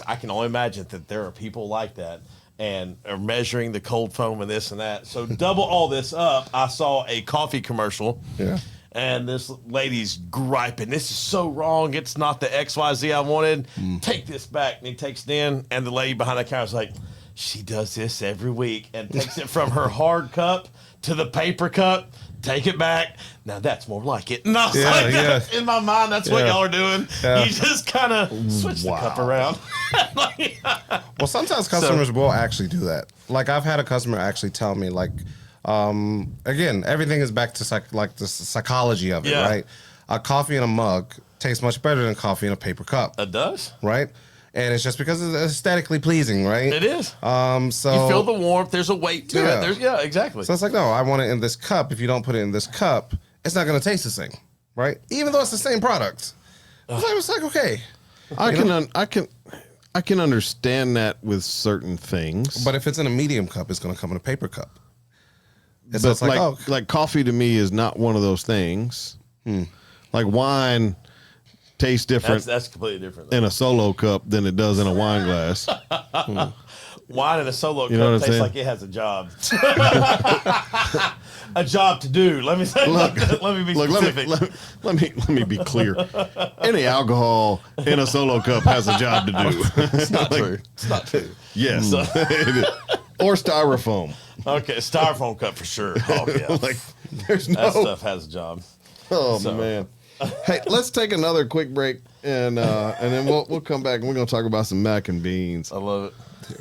[SPEAKER 2] I can only imagine that there are people like that and are measuring the cold foam and this and that. So double all this up, I saw a coffee commercial.
[SPEAKER 3] Yeah.
[SPEAKER 2] And this lady's griping, this is so wrong. It's not the XYZ I wanted. Take this back. And he takes it in, and the lady behind the counter is like, she does this every week and takes it from her hard cup to the paper cup. Take it back. Now that's more like it. And I was like, that, in my mind, that's what y'all are doing.
[SPEAKER 3] Yeah.
[SPEAKER 2] You just kind of switch the cup around.
[SPEAKER 3] Well, sometimes customers will actually do that. Like I've had a customer actually tell me, like, again, everything is back to the psychology of it, right? A coffee in a mug tastes much better than coffee in a paper cup.
[SPEAKER 2] It does,
[SPEAKER 3] right? And it's just because it's aesthetically pleasing, right?
[SPEAKER 2] It is.
[SPEAKER 3] So
[SPEAKER 2] you feel the warmth. There's a weight to it. There's, exactly.
[SPEAKER 3] So it's like, no, I want it in this cup. If you don't put it in this cup, it's not going to taste the same, right? Even though it's the same product. It's like okay,
[SPEAKER 1] I can understand that with certain things,
[SPEAKER 3] but if it's in a medium cup, it's going to come in a paper cup.
[SPEAKER 1] But it's like coffee to me is not one of those things. Like wine tastes different.
[SPEAKER 2] That's completely different.
[SPEAKER 1] In a solo cup than it does in a wine glass.
[SPEAKER 2] Wine in a solo
[SPEAKER 1] You know
[SPEAKER 2] cup
[SPEAKER 1] what I'm
[SPEAKER 2] tastes
[SPEAKER 1] saying?
[SPEAKER 2] like it has a job. A job to do. Let me say. Let me be specific.
[SPEAKER 1] Let me be clear. Any alcohol in a solo cup has a job to do.
[SPEAKER 2] It's not true. It's not true.
[SPEAKER 1] Yes. Or styrofoam.
[SPEAKER 2] Okay, styrofoam cup for sure. Oh yeah.
[SPEAKER 1] Like there's no
[SPEAKER 2] That stuff has a job.
[SPEAKER 1] Oh man. Hey, let's take another quick break and then we'll come back and we're gonna talk about some mac and beans.
[SPEAKER 2] I love it.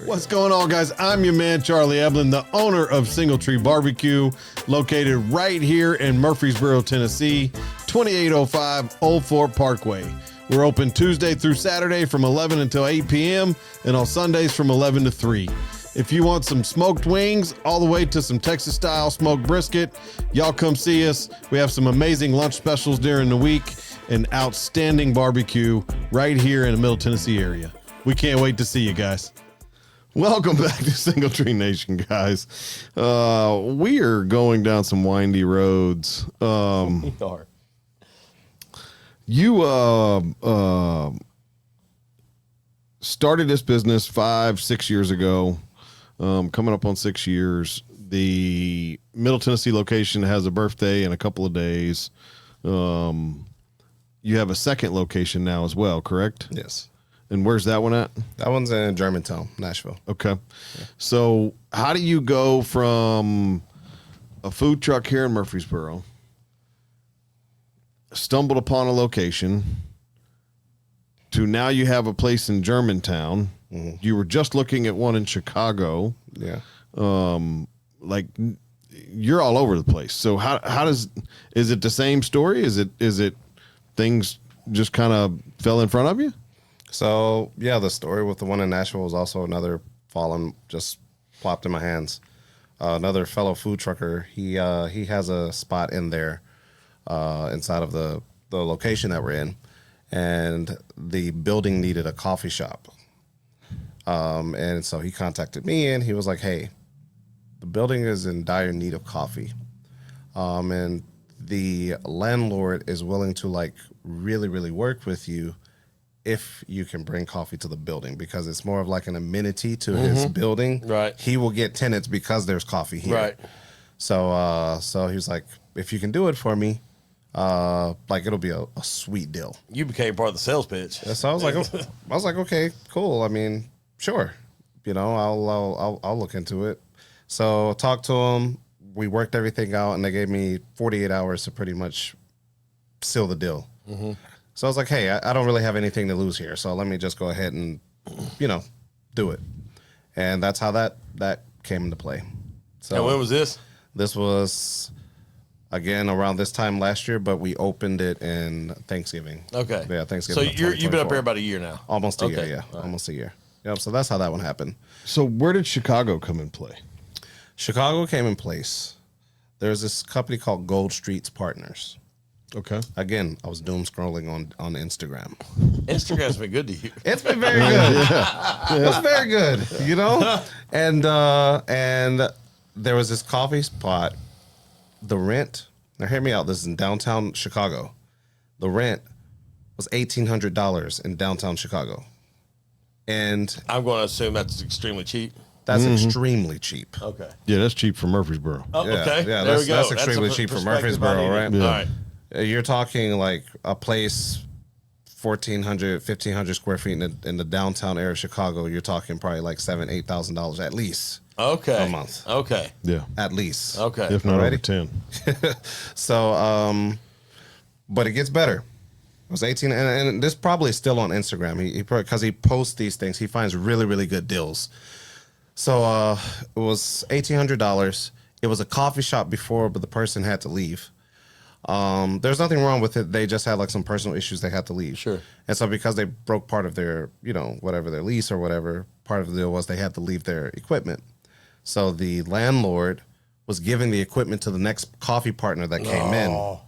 [SPEAKER 1] What's going on, guys? I'm your man, Charlie Eblin, the owner of Single Tree Barbecue, located right here in Murfreesboro, Tennessee, 2805 Old Fort Parkway. We're open Tuesday through Saturday from 11 until 8 p.m. and on Sundays from 11 to 3. If you want some smoked wings all the way to some Texas-style smoked brisket, y'all come see us. We have some amazing lunch specials during the week and outstanding barbecue right here in the Middle Tennessee area. We can't wait to see you guys. Welcome back to Single Tree Nation, guys. We are going down some windy roads. You started this business 5-6 years ago. Coming up on 6 years. The Middle Tennessee location has a birthday in a couple of days. You have a second location now as well, correct?
[SPEAKER 3] Yes.
[SPEAKER 1] And where's that one at?
[SPEAKER 3] That one's in Germantown, Nashville.
[SPEAKER 1] Okay. Yeah. So how do you go from a food truck here in Murfreesboro, stumbled upon a location, to now you have a place in Germantown? Mm-hmm. You were just looking at one in Chicago.
[SPEAKER 3] Yeah.
[SPEAKER 1] Like you're all over the place. So is it the same story? Is it things just kind of fell in front of you?
[SPEAKER 3] So yeah, the story with the one in Nashville was also another fallen, just plopped in my hands. Another fellow food trucker, he has a spot in there, inside of the location that we're in, and the building needed a coffee shop. And so he contacted me and he was like, hey, the building is in dire need of coffee. And the landlord is willing to like really, really work with you if you can bring coffee to the building, because it's more of like an amenity to his building.
[SPEAKER 2] Right.
[SPEAKER 3] He will get tenants because there's coffee here.
[SPEAKER 2] Right.
[SPEAKER 3] So he was like, if you can do it for me, like it'll be a sweet deal.
[SPEAKER 2] You became part of the sales pitch.
[SPEAKER 3] So I was like, okay, cool. I mean, sure. You know, I'll look into it. So talked to him. We worked everything out, and they gave me 48 hours to pretty much seal the deal. Mm-hmm. So I was like, hey, I don't really have anything to lose here, so let me just go ahead and, do it. And that's how that came into play. So
[SPEAKER 2] and when was this?
[SPEAKER 3] This was, again, around this time last year, but we opened it in Thanksgiving.
[SPEAKER 2] Okay.
[SPEAKER 3] Yeah, Thanksgiving.
[SPEAKER 2] So you've been up here about a year now?
[SPEAKER 3] Almost a year, yeah. Right. Almost a year. Yep, so that's how that one happened.
[SPEAKER 1] So where did Chicago come in play?
[SPEAKER 3] Chicago came in place. There's this company called Gold Streets Partners.
[SPEAKER 1] Okay.
[SPEAKER 3] Again, I was doom scrolling on Instagram.
[SPEAKER 2] Instagram's been good to you.
[SPEAKER 3] It's been very good. It's very good, And there was this coffee spot. The rent, now hear me out, this is in downtown Chicago. The rent was $1,800 in downtown Chicago. And
[SPEAKER 2] I'm going to assume that's extremely cheap.
[SPEAKER 3] that's extremely cheap.
[SPEAKER 2] Okay.
[SPEAKER 1] Yeah, that's cheap for Murfreesboro.
[SPEAKER 2] Oh,
[SPEAKER 3] Yeah,
[SPEAKER 2] okay.
[SPEAKER 3] yeah,
[SPEAKER 2] There we
[SPEAKER 3] that's
[SPEAKER 2] go.
[SPEAKER 3] that's extremely cheap for
[SPEAKER 2] perspective
[SPEAKER 3] Murfreesboro,
[SPEAKER 2] I
[SPEAKER 3] right?
[SPEAKER 2] needed.
[SPEAKER 1] Yeah.
[SPEAKER 2] All right.
[SPEAKER 3] You're talking like a place 1,400, 1,500 square feet in the downtown area of Chicago. You're talking probably like $7,000-8,000 at least
[SPEAKER 2] Okay.
[SPEAKER 3] a month.
[SPEAKER 2] Okay.
[SPEAKER 1] Yeah.
[SPEAKER 3] At least.
[SPEAKER 2] Okay.
[SPEAKER 1] If not over
[SPEAKER 3] Alrighty.
[SPEAKER 1] 10.
[SPEAKER 3] So, but it gets better. It was 18, and this probably is still on Instagram. He because he posts these things, he finds really, really good deals. So it was $1,800. It was a coffee shop before, but the person had to leave. There's nothing wrong with it. They just had like some personal issues. They had to leave.
[SPEAKER 2] Sure.
[SPEAKER 3] And so because they broke part of their, whatever their lease or whatever, part of the deal was they had to leave their equipment. So the landlord was giving the equipment to the next coffee partner that came in.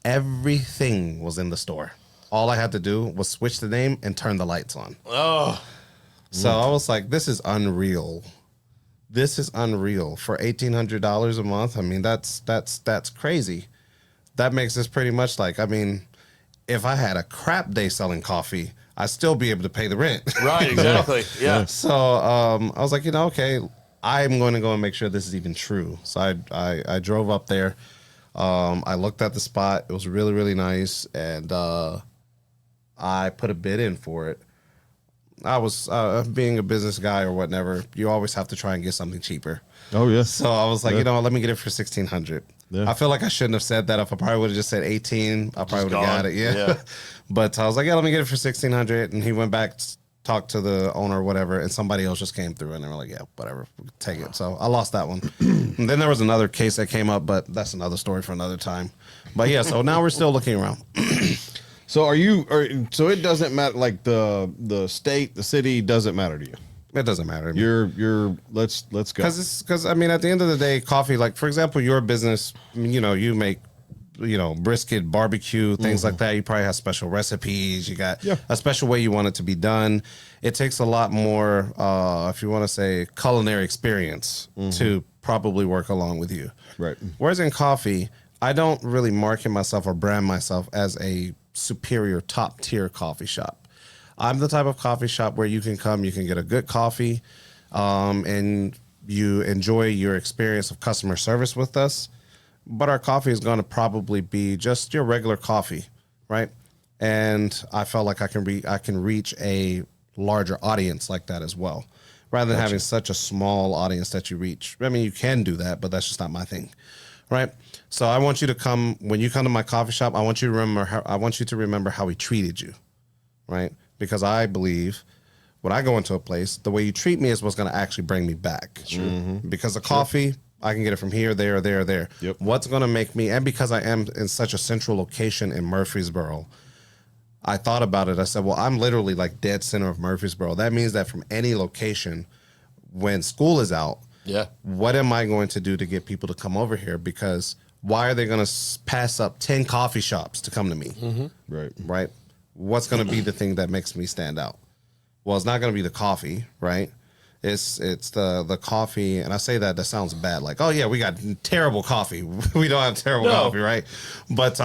[SPEAKER 3] Everything was in the store. All I had to do was switch the name and turn the lights on.
[SPEAKER 2] Oh.
[SPEAKER 3] So I was like, this is unreal. This is unreal for $1,800 a month. I mean, that's crazy. That makes this pretty much like, I mean, if I had a crap day selling coffee, I'd still be able to pay the rent.
[SPEAKER 2] Right. Exactly. Yeah.
[SPEAKER 3] So I was like, okay, I'm going to go and make sure this is even true. So I drove up there. I looked at the spot. It was really, really nice. And I put a bid in for it. I was being a business guy or whatever. You always have to try and get something cheaper.
[SPEAKER 1] Oh, yes.
[SPEAKER 3] So I was like, let me get it for $1,600.
[SPEAKER 1] Yeah.
[SPEAKER 3] I feel like I shouldn't have said that. If I probably would have just said 18, I probably would have got it. Yeah. But I was like, let me get it for $1,600. And he went back, talked to the owner or whatever, and somebody else just came through and they were like, yeah, whatever, take it. So I lost that one. And then there was another case that came up, but that's another story for another time. But yeah, so now we're still looking around.
[SPEAKER 1] So so it doesn't matter, like the state, the city doesn't matter to you.
[SPEAKER 3] It doesn't matter.
[SPEAKER 1] You're let's go.
[SPEAKER 3] Because I mean, at the end of the day, coffee, like for example, your business, you make, brisket, barbecue, things like that. You probably have special recipes. You got a special way you want it to be done. It takes a lot more, if you want to say, culinary experience to probably work along with you.
[SPEAKER 1] Right.
[SPEAKER 3] Whereas in coffee, I don't really market myself or brand myself as a superior top tier coffee shop. I'm the type of coffee shop where you can come, you can get a good coffee, and you enjoy your experience of customer service with us. But our coffee is going to probably be just your regular coffee, right? And I felt like I can reach a larger audience like that as well, rather than having such a small audience that you reach. I mean, you can do that, but that's just not my thing, right? So I want you to come when you come to my coffee shop. I want you to remember how we treated you, right? Because I believe when I go into a place, the way you treat me is what's going to actually bring me back. Sure. Because the coffee, I can get it from here, there, there, there.
[SPEAKER 1] Yep.
[SPEAKER 3] What's going to make me, and because I am in such a central location in Murfreesboro, I thought about it. I said, well, I'm literally like dead center of Murfreesboro. That means that from any location, when school is out, what am I going to do to get people to come over here? Because why are they going to pass up 10 coffee shops to come to me? Right. What's going to be the thing that makes me stand out? Well, it's not going to be the coffee, right? It's the coffee, and I say that sounds bad. Like, oh yeah, we got terrible coffee. We don't have terrible coffee, right? But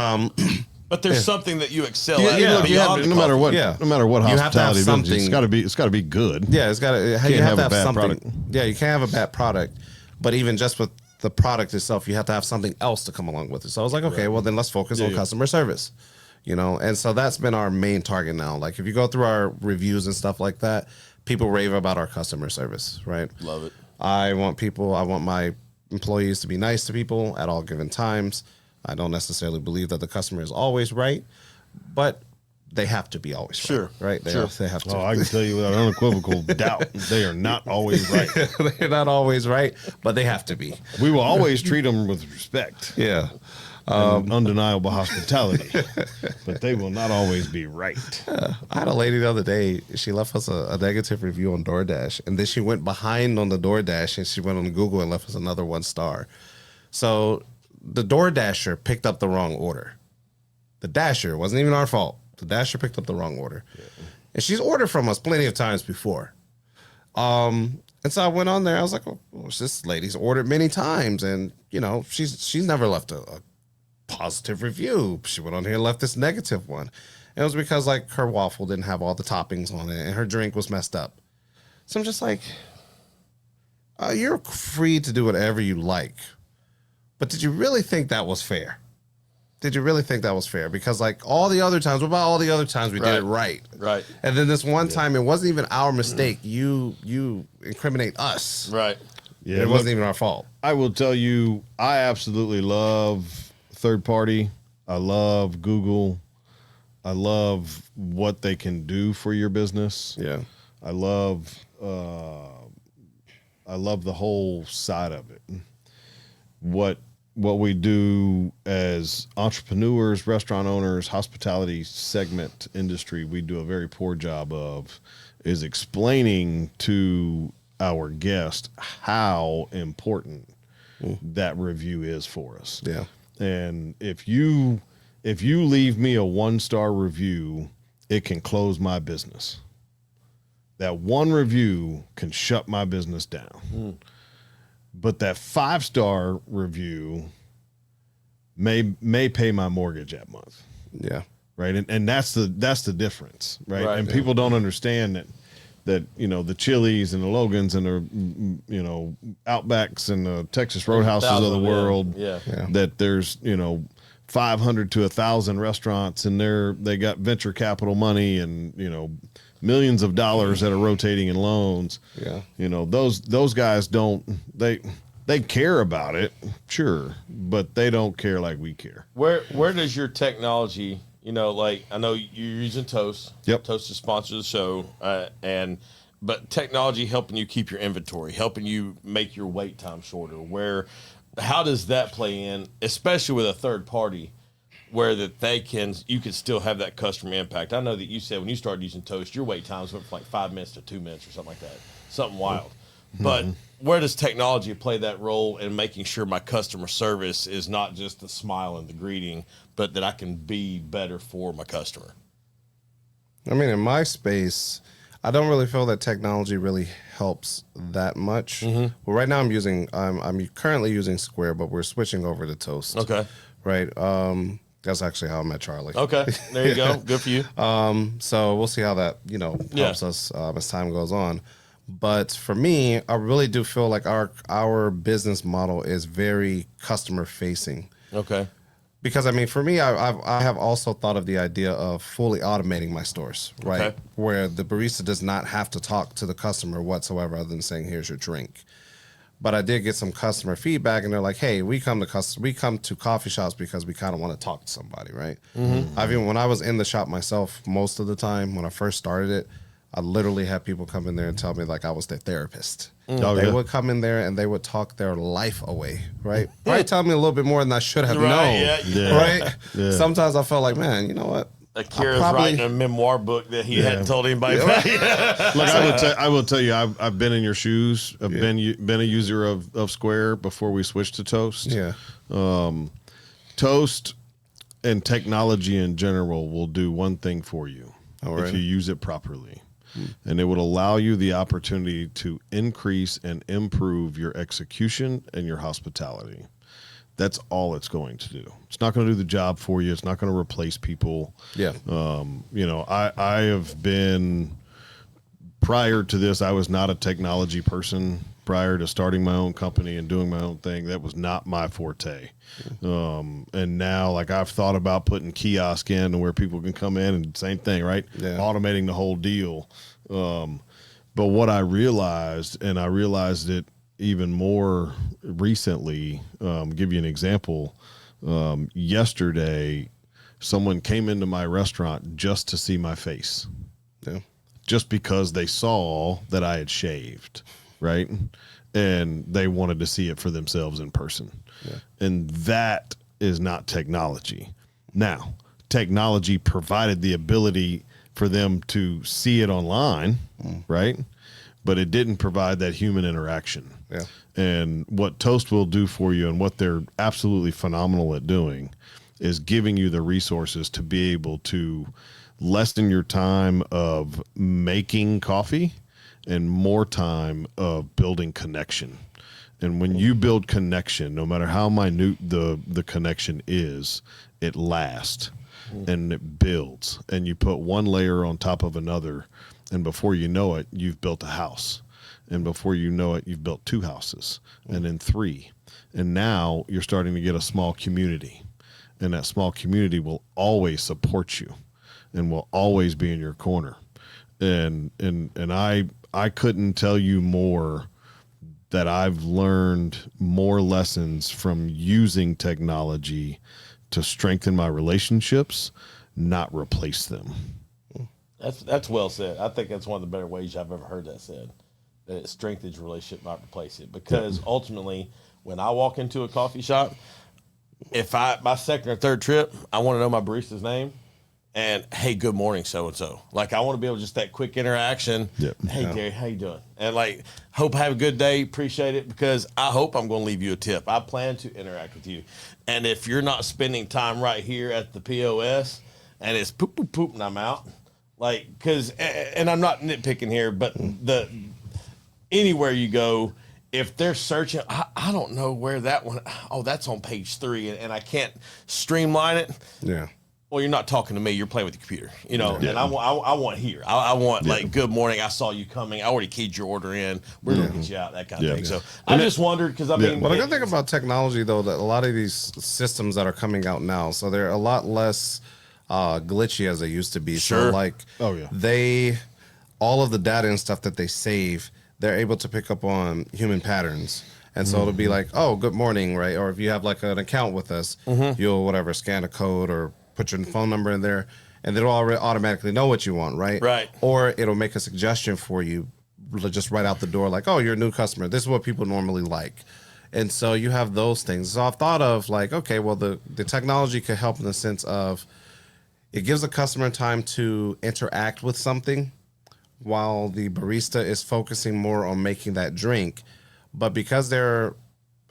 [SPEAKER 2] there's something that you excel
[SPEAKER 3] Yeah,
[SPEAKER 2] at.
[SPEAKER 3] yeah,
[SPEAKER 2] beyond the
[SPEAKER 1] no matter
[SPEAKER 2] coffee.
[SPEAKER 1] what, no matter what
[SPEAKER 3] You have to have
[SPEAKER 1] hospitality
[SPEAKER 3] something.
[SPEAKER 1] it's got to be good.
[SPEAKER 3] Yeah, it's got to. You have to have
[SPEAKER 1] bad
[SPEAKER 3] something.
[SPEAKER 1] product.
[SPEAKER 3] Yeah, you can't have a bad product. But even just with the product itself, you have to have something else to come along with it. So I was like, okay, well then let's focus on customer service. And so that's been our main target now. Like if you go through our reviews and stuff like that, people rave about our customer service, right?
[SPEAKER 2] Love it.
[SPEAKER 3] I want my employees to be nice to people at all given times. I don't necessarily believe that the customer is always right, but they have to be always
[SPEAKER 2] Sure.
[SPEAKER 3] right. They have to.
[SPEAKER 1] Oh, I can tell you without unequivocal doubt, they are not always right.
[SPEAKER 3] They're not always right, but they have to be.
[SPEAKER 1] We will always treat them with respect.
[SPEAKER 3] Yeah.
[SPEAKER 1] And undeniable hospitality, but they will not always be right.
[SPEAKER 3] I had a lady the other day. She left us a negative review on DoorDash, and then she went behind on the DoorDash, and she went on Google and left us another 1 star. So the DoorDasher picked up the wrong order. The Dasher wasn't even our fault. The Dasher picked up the wrong order, and she's ordered from us plenty of times before. And so I went on there. I was like, "Oh, this lady's ordered many times, and she's never left a positive review. She went on here and left this negative one. And it was because like her waffle didn't have all the toppings on it and her drink was messed up. So I'm just like, you're free to do whatever you like. But did you really think that was fair? Did you really think that was fair? Because like all the other times, what about all the other times we did it right?
[SPEAKER 2] Right.
[SPEAKER 3] And then this one time, it wasn't even our mistake. You incriminate us.
[SPEAKER 2] Right.
[SPEAKER 1] Yeah,
[SPEAKER 3] It wasn't even our fault.
[SPEAKER 1] I will tell you, I absolutely love third party. I love Google. I love what they can do for your business.
[SPEAKER 3] Yeah.
[SPEAKER 1] I love the whole side of it. What we do as entrepreneurs, restaurant owners, hospitality segment industry, we do a very poor job of is explaining to our guest how important that review is for us.
[SPEAKER 3] Yeah.
[SPEAKER 1] And if you leave me a 1-star review, it can close my business. That one review can shut my business down. But that 5-star review may pay my mortgage that month.
[SPEAKER 3] Yeah.
[SPEAKER 1] Right. And that's the difference. Right. And
[SPEAKER 3] yeah.
[SPEAKER 1] people don't understand that, you know, the Chili's and the Logans and the, you know, Outbacks and the Texas Roadhouses of the world,
[SPEAKER 2] Yeah.
[SPEAKER 1] that there's, you know, 500 to 1,000 restaurants and they got venture capital money and, you know, millions of dollars that are rotating in loans.
[SPEAKER 3] Yeah.
[SPEAKER 1] You know, those guys they care about it, sure, but they don't care like we care.
[SPEAKER 2] Where does your technology, you know, like I know you're using Toast.
[SPEAKER 1] Yep.
[SPEAKER 2] Toast is sponsor of the show, but technology helping you keep your inventory, helping you make your wait time shorter. How does that play in, especially with a third party, where that you can still have that customer impact? I know that you said when you started using Toast, your wait times went from like 5 minutes to 2 minutes or something like that, something wild. But where does technology play that role in making sure my customer service is not just the smile and the greeting, but that I can be better for my customer?
[SPEAKER 3] I mean, in my space, I don't really feel that technology really helps that much. Well, right now I'm currently using Square, but we're switching over to Toast.
[SPEAKER 2] Okay.
[SPEAKER 3] Right. That's actually how I met Charlie.
[SPEAKER 2] Okay. There you go. Good for you.
[SPEAKER 3] So we'll see how that, you know, helps us as time goes on. But for me, I really do feel like our business model is very customer facing.
[SPEAKER 2] Okay.
[SPEAKER 3] Because I mean, for me, I have also thought of the idea of fully automating my stores, right?
[SPEAKER 2] Okay.
[SPEAKER 3] Where the barista does not have to talk to the customer whatsoever, other than saying, "Here's your drink." But I did get some customer feedback, and they're like, "Hey, we come to coffee shops because we kind of want to talk to somebody, right?" When I was in the shop myself, most of the time when I first started it, I literally had people come in there and tell me like I was their therapist. They would come in there and they would talk their life away, right? Probably tell me a little bit more than I should have known, right?
[SPEAKER 1] Yeah.
[SPEAKER 3] Sometimes I felt like, man, you know what?
[SPEAKER 2] Akira's writing a memoir book that he hadn't told anybody about.
[SPEAKER 1] Look, I will tell you, I've been in your shoes. I've been a user of Square before we switched to Toast.
[SPEAKER 3] Yeah.
[SPEAKER 1] Toast and technology in general will do one thing for you
[SPEAKER 3] right.
[SPEAKER 1] if you use it properly. And it would allow you the opportunity to increase and improve your execution and your hospitality. That's all it's going to do. It's not going to do the job for you. It's not going to replace people.
[SPEAKER 3] Yeah.
[SPEAKER 1] You know, I have been, prior to this, I was not a technology person. Prior to starting my own company and doing my own thing, that was not my forte. And now, like, I've thought about putting kiosk in where people can come in and same thing, right?
[SPEAKER 3] Yeah.
[SPEAKER 1] Automating the whole deal. But what I realized, and I realized it even more recently, give you an example. Yesterday, someone came into my restaurant just to see my face.
[SPEAKER 3] Yeah.
[SPEAKER 1] Just because they saw that I had shaved, right? And they wanted to see it for themselves in person. Yeah. And that is not technology. Now, technology provided the ability for them to see it online, right? But it didn't provide that human interaction.
[SPEAKER 3] Yeah.
[SPEAKER 1] And what Toast will do for you, and what they're absolutely phenomenal at doing, is giving you the resources to be able to lessen your time of making coffee and more time of building connection. And when you build connection, no matter how minute the connection is, it lasts and it builds. And you put one layer on top of another, and before you know it, you've built a house. And before you know it, you've built 2 houses, and then 3. And now you're starting to get a small community. And that small community will always support you and will always be in your corner. And I couldn't tell you more that I've learned more lessons from using technology to strengthen my relationships, not replace them.
[SPEAKER 2] That's well said. I think that's one of the better ways I've ever heard that said. That it strengthens your relationship, not replace it. Because ultimately, when I walk into a coffee shop, if my second or third trip, I want to know my barista's name. And hey, good morning, so and so. Like, I want to be able to just that quick interaction.
[SPEAKER 1] Yep.
[SPEAKER 2] Hey, Derry, how you doing? And like, hope have a good day. Appreciate it, because I hope I'm going to leave you a tip. I plan to interact with you. And if you're not spending time right here at the POS, and it's poop poop poop, and I'm out, like, because and I'm not nitpicking here, but anywhere you go, if they're searching, I don't know where that one. Oh, that's on page 3, and I can't streamline it.
[SPEAKER 3] Yeah.
[SPEAKER 2] Well, you're not talking to me. You're playing with the computer, you know. Yeah. And I want here. I want like, good morning. I saw you coming. I already keyed your order in. We're gonna get you out. That kind of thing. So I just wondered, because I mean,
[SPEAKER 3] well, the good thing about technology, though, that a lot of these systems that are coming out now, so they're a lot less glitchy as they used to be.
[SPEAKER 2] Sure.
[SPEAKER 3] So like, all of the data and stuff that they save, they're able to pick up on human patterns. And so it'll be like, oh, good morning, right? Or if you have like an account with us, you'll scan a code or put your phone number in there, and it'll automatically know what you want, right?
[SPEAKER 2] Right.
[SPEAKER 3] Or it'll make a suggestion for you just right out the door, like, oh, you're a new customer. This is what people normally like. And so you have those things. So I've thought of like, okay, well, the technology could help in the sense of it gives a customer time to interact with something while the barista is focusing more on making that drink. But because they're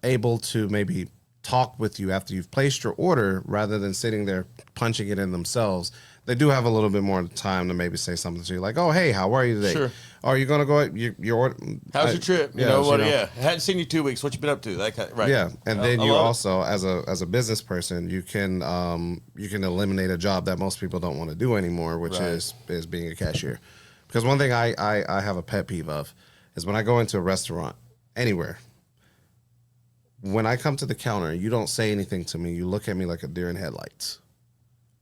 [SPEAKER 3] able to maybe talk with you after you've placed your order rather than sitting there punching it in themselves, they do have a little bit more time to maybe say something to you like, oh, hey, how are you today?
[SPEAKER 2] Sure.
[SPEAKER 3] Are you going to go your order?
[SPEAKER 2] How's your trip? You know what? Yeah. I hadn't seen you 2 weeks. What you been up to? That kind, right.
[SPEAKER 3] Yeah. And then you also, as a business person, you can eliminate a job that most people don't want to do anymore, which is being a cashier. Because one thing I have a pet peeve of is when I go into a restaurant, anywhere, when I come to the counter, you don't say anything to me. You look at me like a deer in headlights.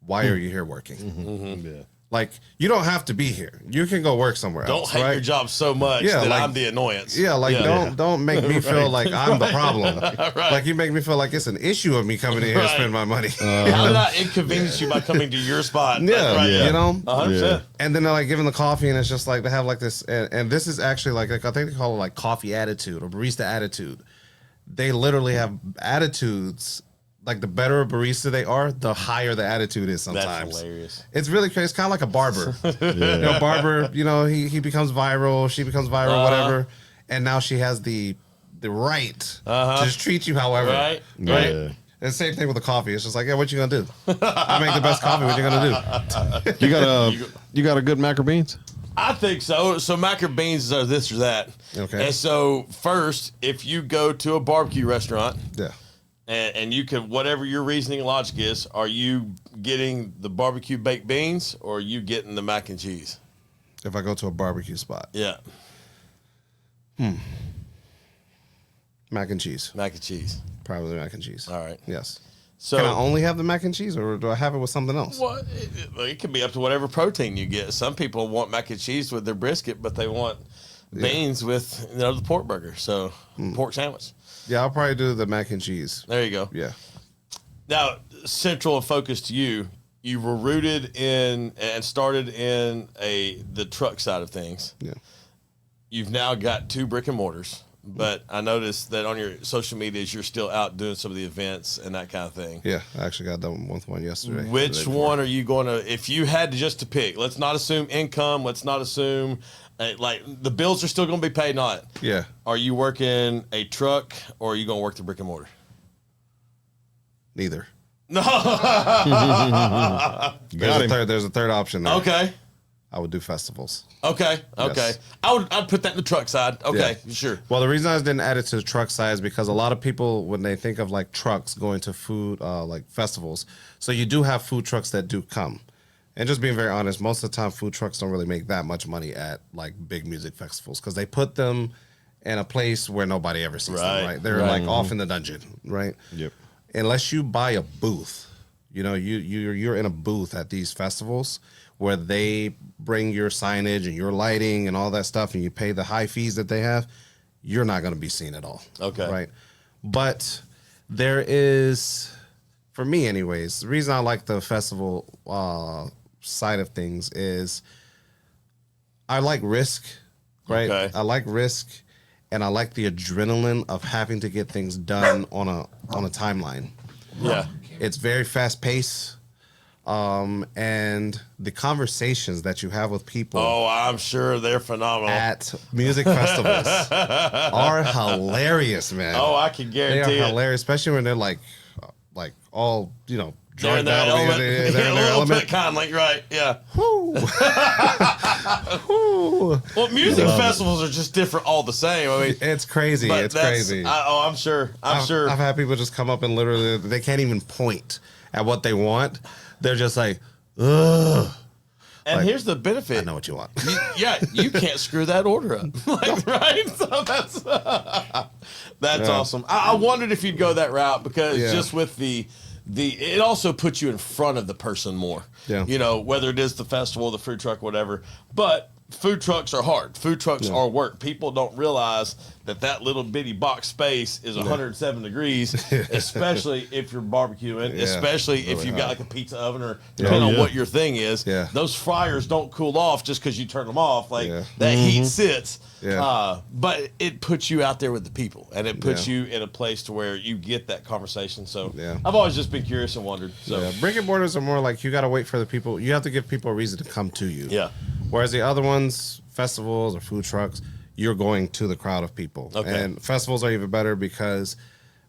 [SPEAKER 3] Why are you here working?
[SPEAKER 1] Yeah.
[SPEAKER 3] Like, you don't have to be here. You can go work somewhere else.
[SPEAKER 2] Don't hate your job so much that I'm the annoyance.
[SPEAKER 3] Yeah, like don't make me feel like I'm the problem. Like, you make me feel like it's an issue of me coming in here and spend my money.
[SPEAKER 2] How did I inconvenience you by coming to your spot?
[SPEAKER 3] You know?
[SPEAKER 2] 100%.
[SPEAKER 3] And then they're like giving the coffee, and it's just like they have like this, and this is actually like I think they call it like coffee attitude or barista attitude. They literally have attitudes. Like, the better a barista they are, the higher the attitude is sometimes.
[SPEAKER 2] That's hilarious.
[SPEAKER 3] It's really crazy. It's kind of like a barber. You know, barber, he becomes viral, she becomes viral, whatever. And now she has the right to just treat you however. Right?
[SPEAKER 1] Yeah.
[SPEAKER 3] And the same thing with the coffee. It's just like, yeah, what you gonna do? I make the best coffee. What you gonna do?
[SPEAKER 1] You got a good mac or beans?
[SPEAKER 2] I think so. So mac or beans are this or that.
[SPEAKER 3] Okay.
[SPEAKER 2] And so first, if you go to a barbecue restaurant, and you can, whatever your reasoning and logic is, are you getting the barbecue baked beans or are you getting the mac and cheese?
[SPEAKER 3] If I go to a barbecue spot.
[SPEAKER 2] Yeah.
[SPEAKER 3] Mac and cheese.
[SPEAKER 2] Mac and cheese.
[SPEAKER 3] Probably mac and cheese.
[SPEAKER 2] All right.
[SPEAKER 3] Yes.
[SPEAKER 2] So
[SPEAKER 3] can I only have the mac and cheese, or do I have it with something else?
[SPEAKER 2] Well, it can be up to whatever protein you get. Some people want mac and cheese with their brisket, but they want beans with the pork burger, so pork sandwich.
[SPEAKER 3] Yeah, I'll probably do the mac and cheese.
[SPEAKER 2] There you go.
[SPEAKER 3] Yeah.
[SPEAKER 2] Now, central and focus to you, you were rooted in and started in the truck side of things.
[SPEAKER 3] Yeah.
[SPEAKER 2] You've now got 2 brick and mortars, but I noticed that on your social medias, you're still out doing some of the events and that kind of thing.
[SPEAKER 3] Yeah, I actually got done with one yesterday.
[SPEAKER 2] Which one are you going to, if you had to pick, let's not assume income, let's not assume, like, the bills are still going to be paid, not.
[SPEAKER 3] Yeah.
[SPEAKER 2] Are you working a truck or are you going to work the brick and mortar?
[SPEAKER 3] Neither.
[SPEAKER 2] No.
[SPEAKER 3] There's a third option there.
[SPEAKER 2] Okay.
[SPEAKER 3] I would do festivals.
[SPEAKER 2] Okay.
[SPEAKER 3] Yes.
[SPEAKER 2] I'd put that in the truck side. Okay, sure.
[SPEAKER 3] Well, the reason I didn't add it to the truck side is because a lot of people, when they think of like trucks going to food, like festivals, so you do have food trucks that do come. And just being very honest, most of the time food trucks don't really make that much money at like big music festivals because they put them in a place where nobody ever sees them, right? They're like off in the dungeon, right?
[SPEAKER 1] Yep.
[SPEAKER 3] Unless you buy a booth, you know, you're in a booth at these festivals where they bring your signage and your lighting and all that stuff, and you pay the high fees that they have, you're not going to be seen at all.
[SPEAKER 2] Okay.
[SPEAKER 3] Right. But there is, for me anyways, the reason I like the festival side of things is I like risk, right?
[SPEAKER 2] Okay.
[SPEAKER 3] I like risk, and I like the adrenaline of having to get things done on a timeline.
[SPEAKER 2] Yeah.
[SPEAKER 3] It's very fast paced. And the conversations that you have with people
[SPEAKER 2] Oh, I'm sure they're phenomenal.
[SPEAKER 3] at music festivals are hilarious, man.
[SPEAKER 2] Oh, I can
[SPEAKER 3] They
[SPEAKER 2] guarantee
[SPEAKER 3] are
[SPEAKER 2] it.
[SPEAKER 3] hilarious, especially when they're like all, you know,
[SPEAKER 2] They're in
[SPEAKER 3] joined
[SPEAKER 2] their
[SPEAKER 3] out.
[SPEAKER 2] element.
[SPEAKER 3] They're in
[SPEAKER 2] Yeah,
[SPEAKER 3] their
[SPEAKER 2] a little
[SPEAKER 3] element.
[SPEAKER 2] bit Conley, right? Yeah.
[SPEAKER 3] Woo. Woo.
[SPEAKER 2] Well, music festivals are just different all the same. I mean,
[SPEAKER 3] It's crazy.
[SPEAKER 2] but
[SPEAKER 3] It's
[SPEAKER 2] that's-
[SPEAKER 3] crazy.
[SPEAKER 2] I'm sure. I'm sure.
[SPEAKER 3] I've had people just come up and literally, they can't even point at what they want. They're just like, ugh.
[SPEAKER 2] and
[SPEAKER 3] like,
[SPEAKER 2] here's the benefit.
[SPEAKER 3] I know what you want.
[SPEAKER 2] You can't screw that order up. Like, right? So that's awesome. I wondered if you'd go that route because just with the it also puts you in front of the person more.
[SPEAKER 3] Yeah.
[SPEAKER 2] You know, whether it is the festival, the food truck, whatever. But food trucks are hard. Food trucks are work. People don't realize that little bitty box space is 107 degrees, especially if you're barbecuing, especially if you've got like a pizza oven or depending on what your thing is.
[SPEAKER 3] Yeah.
[SPEAKER 2] Those fryers don't cool off just because you turn them off. Like that heat sits.
[SPEAKER 3] Yeah.
[SPEAKER 2] But it puts you out there with the people, and it puts you in a place to where you get that conversation. So I've always just been curious and wondered. So
[SPEAKER 3] Brick and mortars are more like you got to wait for the people. You have to give people a reason to come to you.
[SPEAKER 2] yeah.
[SPEAKER 3] Whereas the other ones, festivals or food trucks, you're going to the crowd of people.
[SPEAKER 2] Okay.
[SPEAKER 3] And festivals are even better because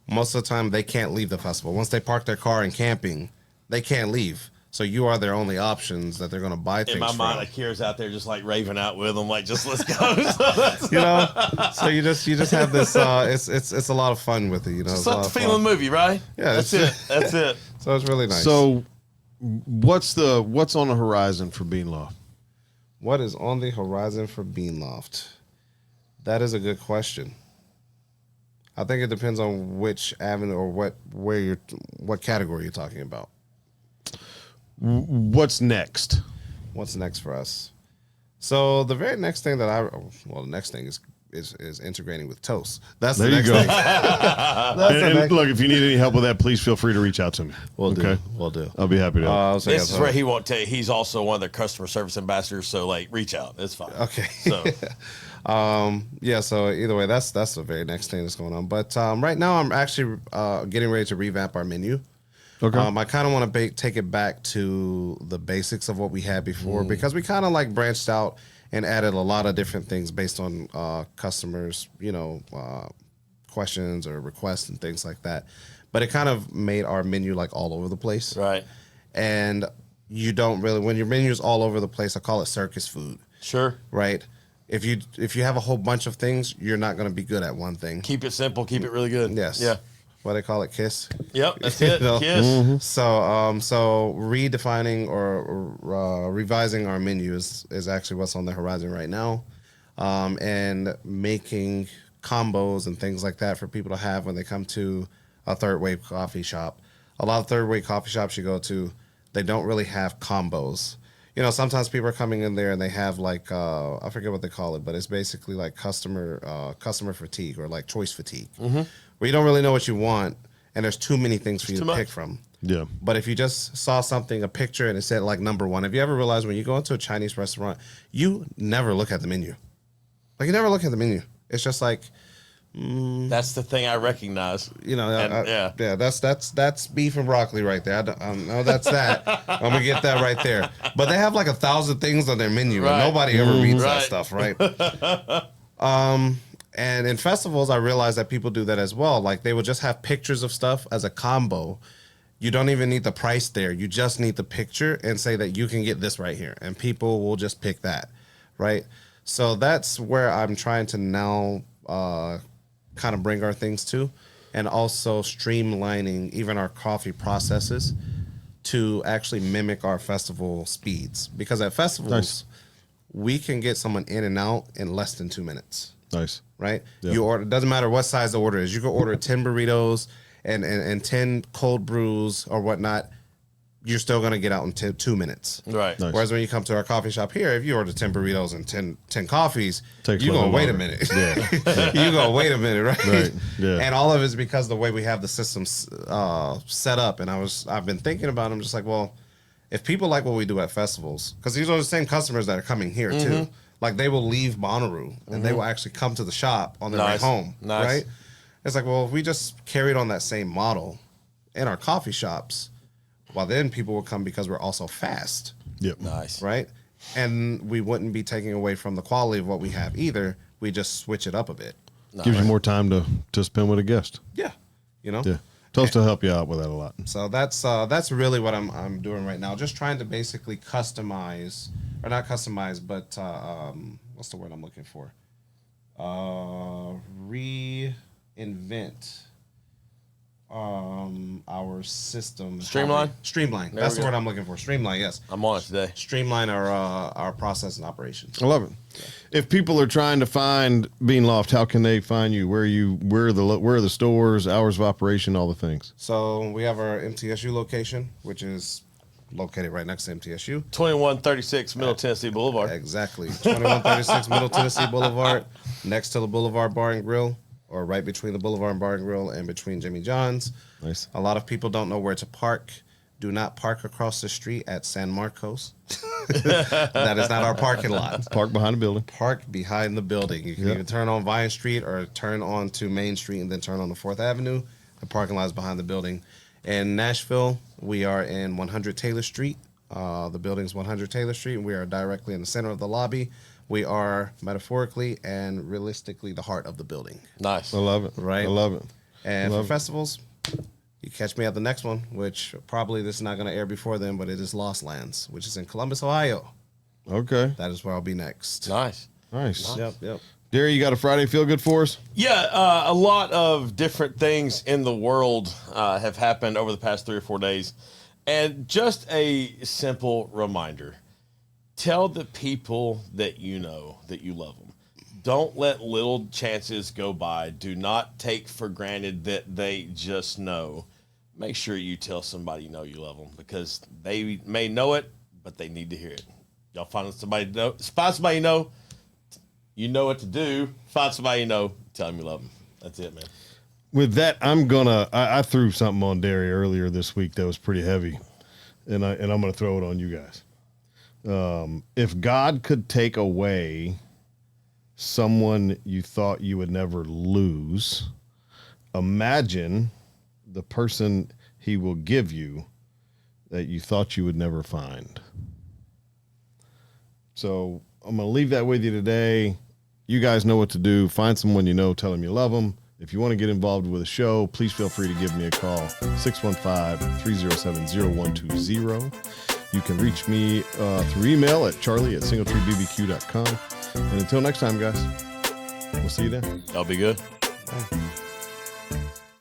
[SPEAKER 3] most of the time they can't leave the festival. Once they park their car in camping, they can't leave. So you are their only options that they're going to buy things
[SPEAKER 2] In my
[SPEAKER 3] from.
[SPEAKER 2] mind, Akira's out there just like raving out with them, like just let's go. So that's
[SPEAKER 3] You know, so you just have this. It's a lot of fun with it. You know,
[SPEAKER 2] just
[SPEAKER 3] it's a
[SPEAKER 2] like
[SPEAKER 3] lot
[SPEAKER 2] the
[SPEAKER 3] of fun.
[SPEAKER 2] feeling movie, right?
[SPEAKER 3] Yeah,
[SPEAKER 2] that's it. That's it.
[SPEAKER 3] So it's really nice.
[SPEAKER 1] So, what's on the horizon for Bean Loft?
[SPEAKER 3] what is on the horizon for Bean Loft? That is a good question. I think it depends on which avenue or what category you're talking about.
[SPEAKER 1] What's next?
[SPEAKER 3] What's next for us? So the very next thing the next thing is integrating with toast. That's
[SPEAKER 1] There
[SPEAKER 3] the
[SPEAKER 1] you
[SPEAKER 3] next
[SPEAKER 1] go.
[SPEAKER 3] thing. That's the
[SPEAKER 1] And
[SPEAKER 3] next.
[SPEAKER 1] look, if you need any help with that, please feel free to reach out to me.
[SPEAKER 3] We'll do.
[SPEAKER 1] I'll be happy to help.
[SPEAKER 2] This is where he won't tell you. He's also one of their customer service ambassadors. So like, reach out. It's fine.
[SPEAKER 3] Okay.
[SPEAKER 2] So
[SPEAKER 3] Yeah, so either way, that's the very next thing that's going on. But right now, I'm actually getting ready to revamp our menu.
[SPEAKER 1] Okay.
[SPEAKER 3] I kind of want to take it back to the basics of what we had before because we kind of like branched out and added a lot of different things based on customers, questions or requests and things like that. But it kind of made our menu like all over the place.
[SPEAKER 2] right.
[SPEAKER 3] And you don't really, when your menu is all over the place, I call it circus food,
[SPEAKER 2] Sure.
[SPEAKER 3] right? If you have a whole bunch of things, you're not going to be good at one thing.
[SPEAKER 2] Keep it simple. Keep it really good.
[SPEAKER 3] Yes.
[SPEAKER 2] Yeah.
[SPEAKER 3] What they call it, KISS.
[SPEAKER 2] Yep. That's
[SPEAKER 3] You
[SPEAKER 2] it.
[SPEAKER 3] know?
[SPEAKER 2] Kiss.
[SPEAKER 3] So redefining or revising our menu is actually what's on the horizon right now, and making combos and things like that for people to have when they come to a third wave coffee shop. A lot of third wave coffee shops you go to, they don't really have combos. You know, sometimes people are coming in there and they have like I forget what they call it, but it's basically like customer fatigue or like choice fatigue, where you don't really know what you want and there's too many things for you to pick from.
[SPEAKER 1] Yeah.
[SPEAKER 3] But if you just saw something, a picture, and it said like number one, have you ever realized when you go into a Chinese restaurant, you never look at the menu? Like you never look at the menu. It's just like,
[SPEAKER 2] That's the thing I recognize.
[SPEAKER 3] you know,
[SPEAKER 2] And,
[SPEAKER 3] that's beef and broccoli right there. I know that's that. I'm gonna get that right there. But they have like 1,000 things on their menu, and
[SPEAKER 2] Right.
[SPEAKER 3] nobody ever reads that
[SPEAKER 2] Right.
[SPEAKER 3] stuff, right? And in festivals, I realized that people do that as well. Like they will just have pictures of stuff as a combo. You don't even need the price there. You just need the picture and say that you can get this right here, and people will just pick that, right? So that's where I'm trying to now kind of bring our things to, and also streamlining even our coffee processes to actually mimic our festival speeds. Because at festivals, we can get someone in and out in less than 2 minutes.
[SPEAKER 1] Nice.
[SPEAKER 3] Right?
[SPEAKER 1] Yeah.
[SPEAKER 3] You order, doesn't matter what size the order is. You can order 10 burritos and 10 cold brews or whatnot. You're still going to get out in 2 minutes.
[SPEAKER 2] Right.
[SPEAKER 1] Nice.
[SPEAKER 3] Whereas when you come to our coffee shop here, if you order 10 burritos and 10 coffees,
[SPEAKER 1] Takes
[SPEAKER 3] you're going to wait a
[SPEAKER 1] longer.
[SPEAKER 3] minute.
[SPEAKER 1] Yeah.
[SPEAKER 3] You're going to wait a minute, right?
[SPEAKER 1] Right. Yeah.
[SPEAKER 3] And all of it is because the way we have the systems set up. And I've been thinking about it. I'm just like, well, if people like what we do at festivals, because these are the same customers that are coming here too. Like they will leave Bonnaroo and they will actually come to the shop on their way home, right? It's like, well, if we just carried on that same model in our coffee shops, well, then people will come because we're also fast,
[SPEAKER 1] Yep.
[SPEAKER 2] Nice.
[SPEAKER 3] right? And we wouldn't be taking away from the quality of what we have either. We just switch it up a bit.
[SPEAKER 1] Gives you more time to spend with a guest.
[SPEAKER 3] Yeah, you know.
[SPEAKER 1] Yeah. Toast will help you out with that a lot.
[SPEAKER 3] So that's really what I'm doing right now. Just trying to basically customize, or not customize, but what's the word I'm looking for? Reinvent our system.
[SPEAKER 2] Streamline?
[SPEAKER 3] Streamline.
[SPEAKER 2] There
[SPEAKER 3] That's
[SPEAKER 2] we
[SPEAKER 3] the
[SPEAKER 2] go.
[SPEAKER 3] word I'm looking for. Streamline. Yes.
[SPEAKER 2] I'm on it today.
[SPEAKER 3] Streamline our process and operations.
[SPEAKER 1] I love it. If people are trying to find Bean Loft, how can they find you? Where are the stores, hours of operation, all the things?
[SPEAKER 3] So we have our MTSU location, which is located right next to MTSU.
[SPEAKER 2] 2136 Middle Tennessee Boulevard.
[SPEAKER 3] Exactly. 2136 Middle Tennessee Boulevard, next to the Boulevard Bar and Grill, or right between the Boulevard Bar and Grill and between Jimmy John's.
[SPEAKER 1] Nice.
[SPEAKER 3] A lot of people don't know where to park. Do not park across the street at San Marcos. That is not our parking lot.
[SPEAKER 1] Park behind the building.
[SPEAKER 3] Park behind the building. You can
[SPEAKER 1] Yep.
[SPEAKER 3] either turn on Vine Street or turn on to Main Street and then turn on to 4th Avenue. The parking lot is behind the building. In Nashville, we are in 100 Taylor Street. The building's 100 Taylor Street, and we are directly in the center of the lobby. We are metaphorically and realistically the heart of the building.
[SPEAKER 2] Nice.
[SPEAKER 1] I love it.
[SPEAKER 3] Right.
[SPEAKER 1] I love it.
[SPEAKER 3] And
[SPEAKER 1] Love
[SPEAKER 3] for
[SPEAKER 1] it.
[SPEAKER 3] festivals, you catch me at the next one, which probably this is not going to air before then, but it is Lost Lands, which is in Columbus, Ohio.
[SPEAKER 1] Okay.
[SPEAKER 3] That is where I'll be next.
[SPEAKER 2] Nice.
[SPEAKER 1] Nice.
[SPEAKER 3] Yep.
[SPEAKER 1] Derry, you got a Friday feel good for us?
[SPEAKER 2] Yeah, a lot of different things in the world have happened over the past 3 or 4 days. And just a simple reminder, tell the people that you know that you love them. Don't let little chances go by. Do not take for granted that they just know. Make sure you tell somebody you know you love them, because they may know it, but they need to hear it. Y'all find somebody you know, you know what to do. Find somebody you know, tell them you love them. That's it, man.
[SPEAKER 1] With that, I threw something on Derry earlier this week that was pretty heavy, and I'm gonna throw it on you guys. If God could take away someone you thought you would never lose, imagine the person he will give you that you thought you would never find. So I'm going to leave that with you today. You guys know what to do. Find someone you know, tell them you love them. If you want to get involved with the show, please feel free to give me a call, 615-307-0120. You can reach me through email at charlie@singletreebbq.com. And until next time, guys, we'll see you then.
[SPEAKER 2] That'll be good.
[SPEAKER 3] Bye.